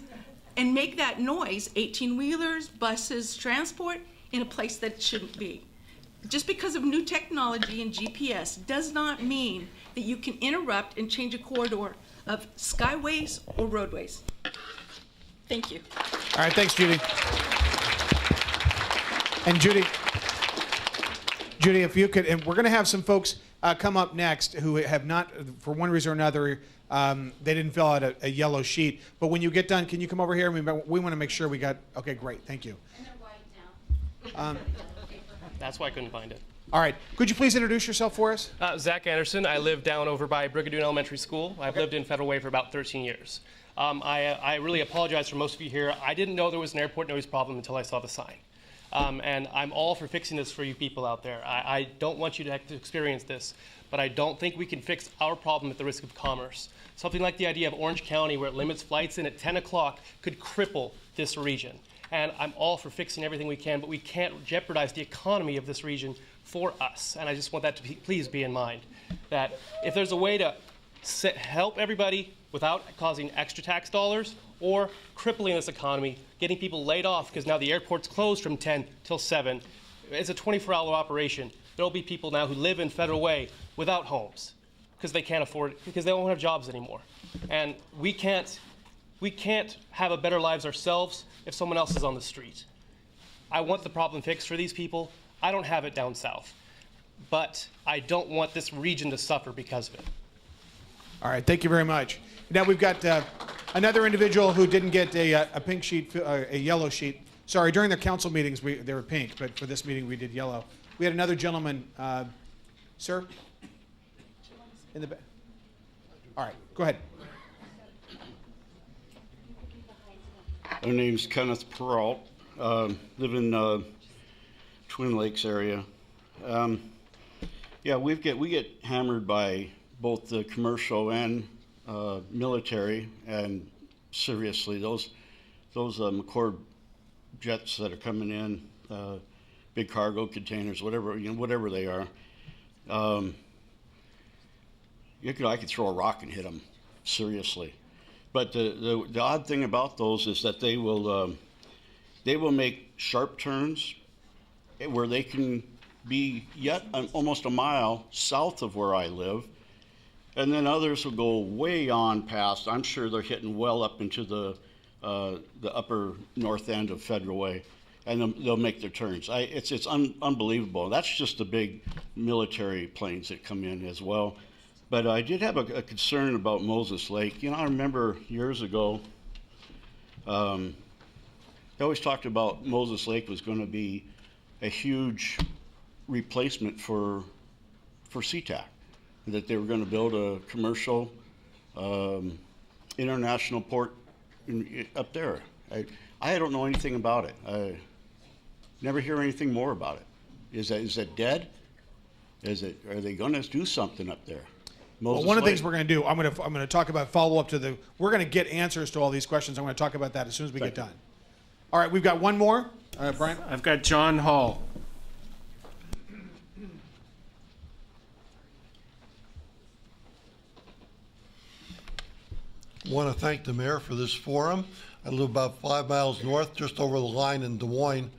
and make that noise, 18-wheelers, buses, transport, in a place that it shouldn't be. Just because of new technology and GPS does not mean that you can interrupt and change a corridor of skyways or roadways. Thank you. All right, thanks, Judy. And Judy, if you could, and we're going to have some folks come up next who have not, for one reason or another, they didn't fill out a yellow sheet. But when you get done, can you come over here? We want to make sure we got, okay, great, thank you. And they're white now. That's why I couldn't find it. All right, could you please introduce yourself for us? Zach Anderson. I live down over by Brigadoon Elementary School. I've lived in Federal Way for about 13 years. I really apologize for most of you here. I didn't know there was an airport noise problem until I saw the sign. And I'm all for fixing this for you people out there. I don't want you to have to experience this, but I don't think we can fix our problem at the risk of commerce. Something like the idea of Orange County, where it limits flights in at 10 o'clock, could cripple this region. And I'm all for fixing everything we can, but we can't jeopardize the economy of this region for us. And I just want that to please be in mind, that if there's a way to help everybody without causing extra tax dollars or crippling this economy, getting people laid off because now the airport's closed from 10 till 7, it's a 24-hour operation. There'll be people now who live in Federal Way without homes because they can't afford it, because they don't have jobs anymore. And we can't have a better lives ourselves if someone else is on the street. I want the problem fixed for these people. I don't have it down south, but I don't want this region to suffer because of it. All right, thank you very much. Now we've got another individual who didn't get a pink sheet, a yellow sheet. Sorry, during their council meetings they were pink, but for this meeting we did yellow. We had another gentleman, sir, in the back. All right, go ahead. My name's Kenneth Peralt. Live in Twin Lakes area. Yeah, we get hammered by both the commercial and military, and seriously, those McCord jets that are coming in, big cargo containers, whatever they are. I could throw a rock and hit them, seriously. But the odd thing about those is that they will make sharp turns where they can be yet almost a mile south of where I live, and then others will go way on past. I'm sure they're hitting well up into the upper north end of Federal Way, and they'll make their turns. It's unbelievable. That's just the big military planes that come in as well. But I did have a concern about Moses Lake. I remember years ago, they always talked about Moses Lake was going to be a huge replacement for Sea-Tac, that they were going to build a commercial international port up there. I don't know anything about it. I never hear anything more about it. Is that dead? Are they going to do something up there? Well, one of the things we're going to do, I'm going to talk about follow up to we're going to get answers to all these questions. I'm going to talk about that as soon as we get done. All right, we've got one more. Brian? I've got John Hall. I want to thank the mayor for this forum. I live about 5 miles north, just over the line in Des Moines,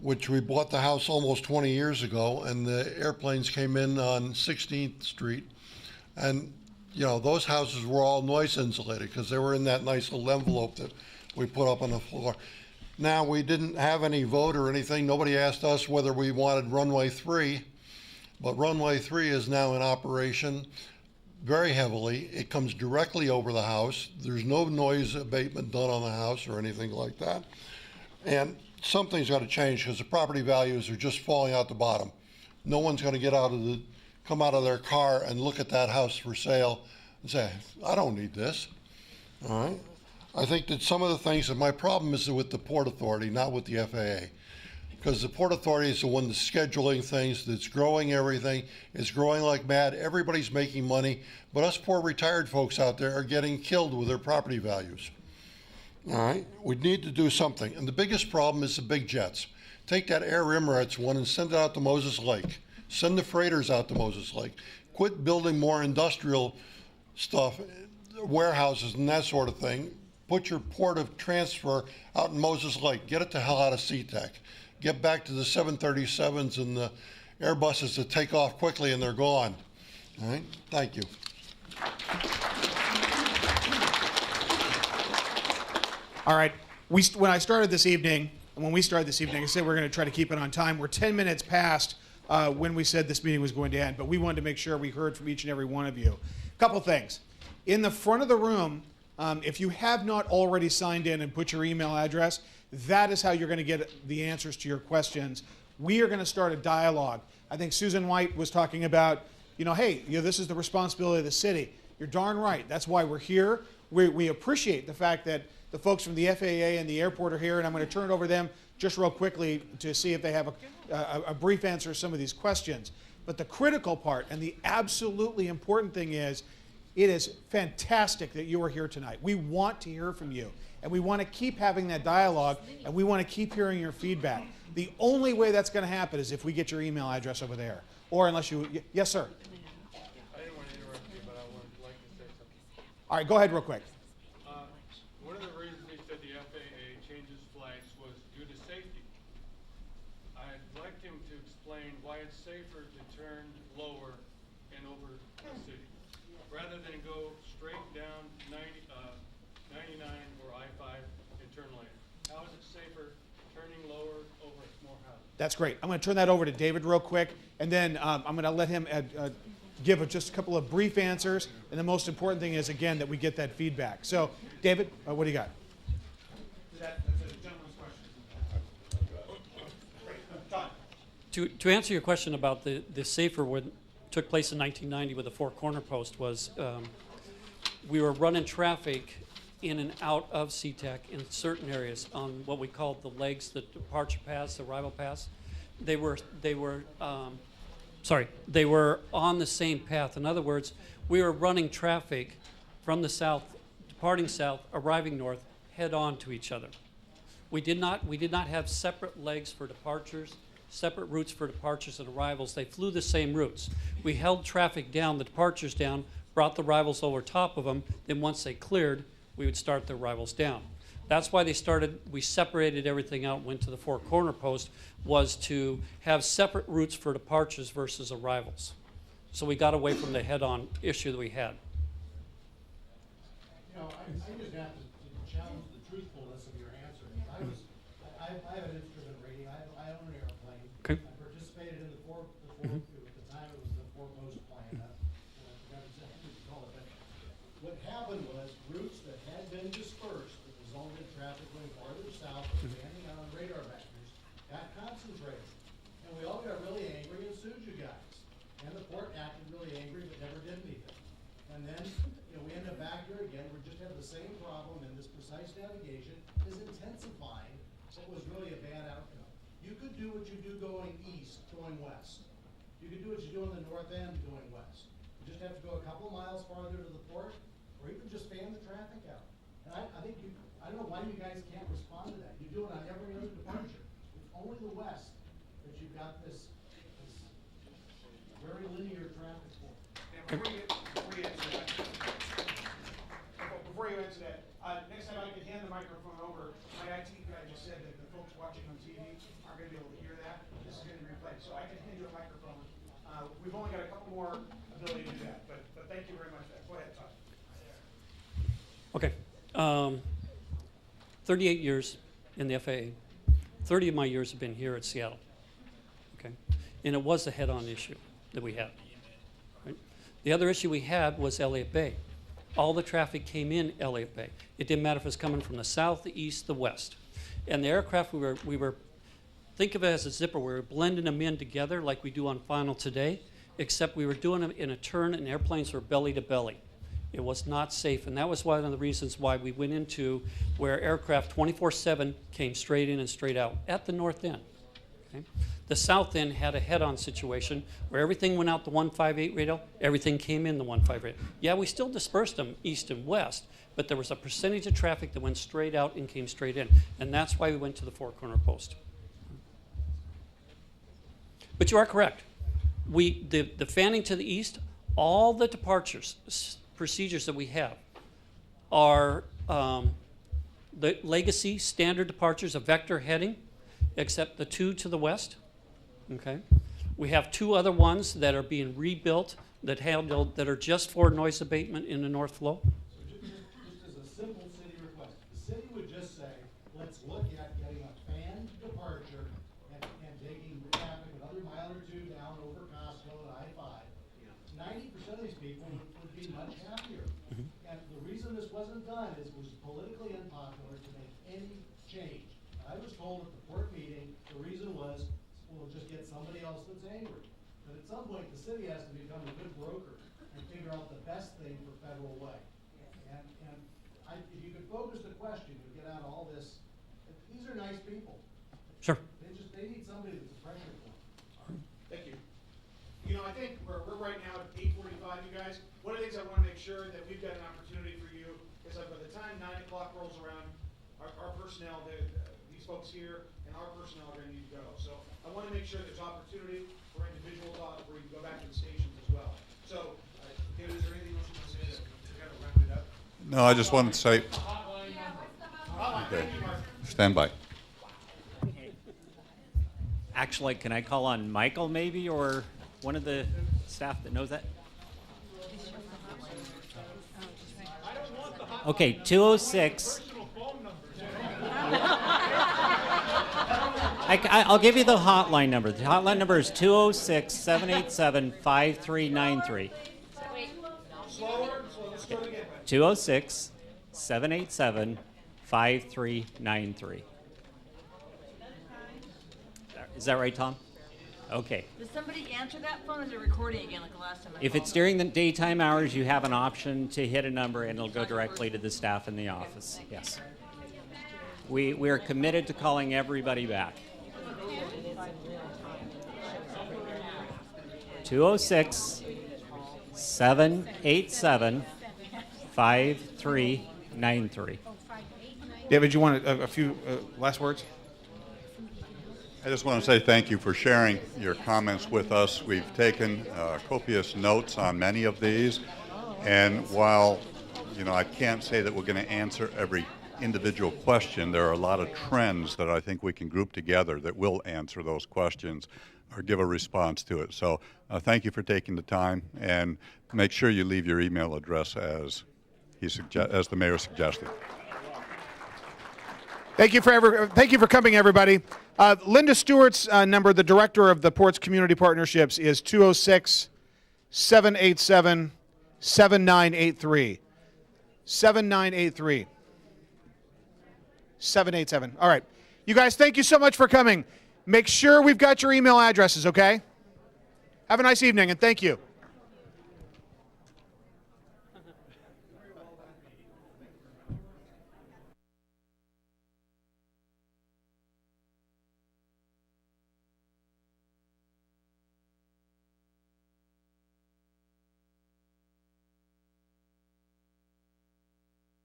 which we bought the house almost 20 years ago, and the airplanes came in on 16th Street. And, those houses were all noise insulated because they were in that nice little envelope that we put up on the floor. Now, we didn't have any vote or anything. Nobody asked us whether we wanted runway 3, but runway 3 is now in operation very heavily. It comes directly over the house. There's no noise abatement done on the house or anything like that. And something's got to change because the property values are just falling out the bottom. No one's going to come out of their car and look at that house for sale and say, I don't need this. All right. I think that some of the things, that my problem is with the Port Authority, not with the FAA. Because the Port Authority is the one that's scheduling things, that's growing everything. It's growing like mad. Everybody's making money. But us poor retired folks out there are getting killed with their property values. All right? We need to do something. And the biggest problem is the big jets. Take that Air Emirates one and send it out to Moses Lake. Send the freighters out to Moses Lake. Quit building more industrial stuff, warehouses and that sort of thing. Put your port of transfer out in Moses Lake. Get it the hell out of Sea-Tac. Get back to the 737s and the Airbuses that take off quickly and they're gone. All right? Thank you. All right. When we started this evening, I said we're going to try to keep it on time. We're 10 minutes past when we said this meeting was going to end, but we wanted to make sure we heard from each and every one of you. Couple things. In the front of the room, if you have not already signed in and put your email address, that is how you're going to get the answers to your questions. We are going to start a dialogue. I think Susan White was talking about, hey, this is the responsibility of the city. You're darn right. That's why we're here. We appreciate the fact that the folks from the FAA and the airport are here, and I'm going to turn it over to them just real quickly to see if they have a brief answer to some of these questions. But the critical part and the absolutely important thing is, it is fantastic that you are here tonight. We want to hear from you, and we want to keep having that dialogue, and we want to keep hearing your feedback. The only way that's going to happen is if we get your email address over there, or unless you, yes, sir. I didn't want to interrupt you, but I would like to say something. All right, go ahead real quick. One of the reasons they said the FAA changes flags was due to safety. I'd like him to explain why it's safer to turn lower and over the city, rather than go straight down 99 or I-5 and turn lane. How is it safer turning lower over more houses? That's great. I'm going to turn that over to David real quick, and then I'm going to let him give just a couple of brief answers. And the most important thing is, again, that we get that feedback. So, David, what do you got? That's a gentleman's question. To answer your question about the safer what took place in 1990 with the Four Corner Post was we were running traffic in and out of Sea-Tac in certain areas on what we called the legs, the departure paths, the arrival paths. They were on the same path. In other words, we were running traffic from the south, departing south, arriving north, head on to each other. We did not have separate legs for departures, separate routes for departures and arrivals. They flew the same routes. We held traffic down, the departures down, brought the arrivals over top of them. Then once they cleared, we would start the arrivals down. That's why we separated everything out, went to the Four Corner Post, was to have separate routes for departures versus arrivals. So we got away from the head-on issue that we had. I just have to challenge the truthfulness of your answer. I have an instrument rating. I own an airplane. Okay. I participated in the four at the time it was the four-post plan. I forgot exactly what you call it. But what happened was routes that had been dispersed that resulted in traffic going farther south, expanding out on radar vectors, got concentrated. And we all got really angry and sued you guys. And the port acted really angry but never did anything. And then we end up back here again. We just have the same problem, and this precise navigation is intensifying what was really a bad outcome. You could do what you do going east, going west. You could do what you do on the north end going west. You just have to go a couple miles farther to the port, or you can just fan the traffic out. And I think I don't know why you guys can't respond to that. You do it on every other departure. It's only the west that you've got this very linear traffic flow. Before you answer that, next time I can hand the microphone over, my IT guy just said that the folks watching on TV aren't going to be able to hear that. This is going to be replayed. So I can hand you a microphone. We've only got a couple more ability to do that, but thank you very much for that. Go ahead, Todd. Okay. 38 years in the FAA. 30 of my years have been here at Seattle. Okay. And it was a head-on issue that we had. Right? The other issue we had was Elliott Bay. All the traffic came in Elliott Bay. It didn't matter if it was coming from the south, the east, the west. And the aircraft, we were think of it as a zipper. We were blending them in together like we do on Final today, except we were doing them in a turn and airplanes were belly to belly. It was not safe, and that was one of the reasons why we went into where aircraft 24/7 came straight in and straight out at the north end. Okay? The south end had a head-on situation where everything went out the 158 radio, everything came in the 158. Yeah, we still dispersed them east and west, but there was a percentage of traffic that went straight out and came straight in, and that's why we went to the Four Corner Post. But you are correct. The fanning to the east, all the departures, procedures that we have are the legacy standard departures of vector heading, except the two to the west. Okay, we have two other ones that are being rebuilt that are just for noise abatement in the north flow. So just as a simple city request, the city would just say, let's look at getting a fanned departure and taking traffic another mile or two down people would be much happier. And the reason this wasn't done is it was politically unpopular to make any change. I was told at the port meeting, the reason was, we'll just get somebody else that's angry. But at some point, the city has to become a good broker and figure out the best thing for Federal Way. And if you could focus the question, you'd get out all this. These are nice people. Sure. They need somebody that's a pressure point. Thank you. You know, I think we're right now at 8:45, you guys. One of the things I want to make sure that we've got an opportunity for you is that by the time 9 o'clock rolls around, our personnel, these folks here, and our personnel are going to need to go. So I want to make sure there's opportunity for individual talk where you can go back to the stations as well. So, David, is there anything else you want to say to kind of round it up? No, I just wanted to say. Okay. Stand by. Actually, can I call on Michael maybe, or one of the staff that knows that? Okay, 206. I'll give you the hotline number. The hotline number is 206-787-5393. 206-787-5393. Is that right, Tom? Okay. Does somebody answer that phone, or is it recording again like the last time? If it's during the daytime hours, you have an option to hit a number and it'll go directly to the staff in the office. Yes. We are committed to calling everybody back. 206-787-5393. David, you want a few last words? I just want to say thank you for sharing your comments with us. We've taken copious notes on many of these, and while I can't say that we're going to answer every individual question, there are a lot of trends that I think we can group together that will answer those questions or give a response to it. So thank you for taking the time, and make sure you leave your email address as the mayor suggested. Thank you for coming, everybody. Linda Stewart's number, the director of the Ports Community Partnerships, is 206-787-7983. 7983. 787. All right. You guys, thank you so much for coming. Make sure we've got your email addresses, okay? Have a nice evening, and thank you.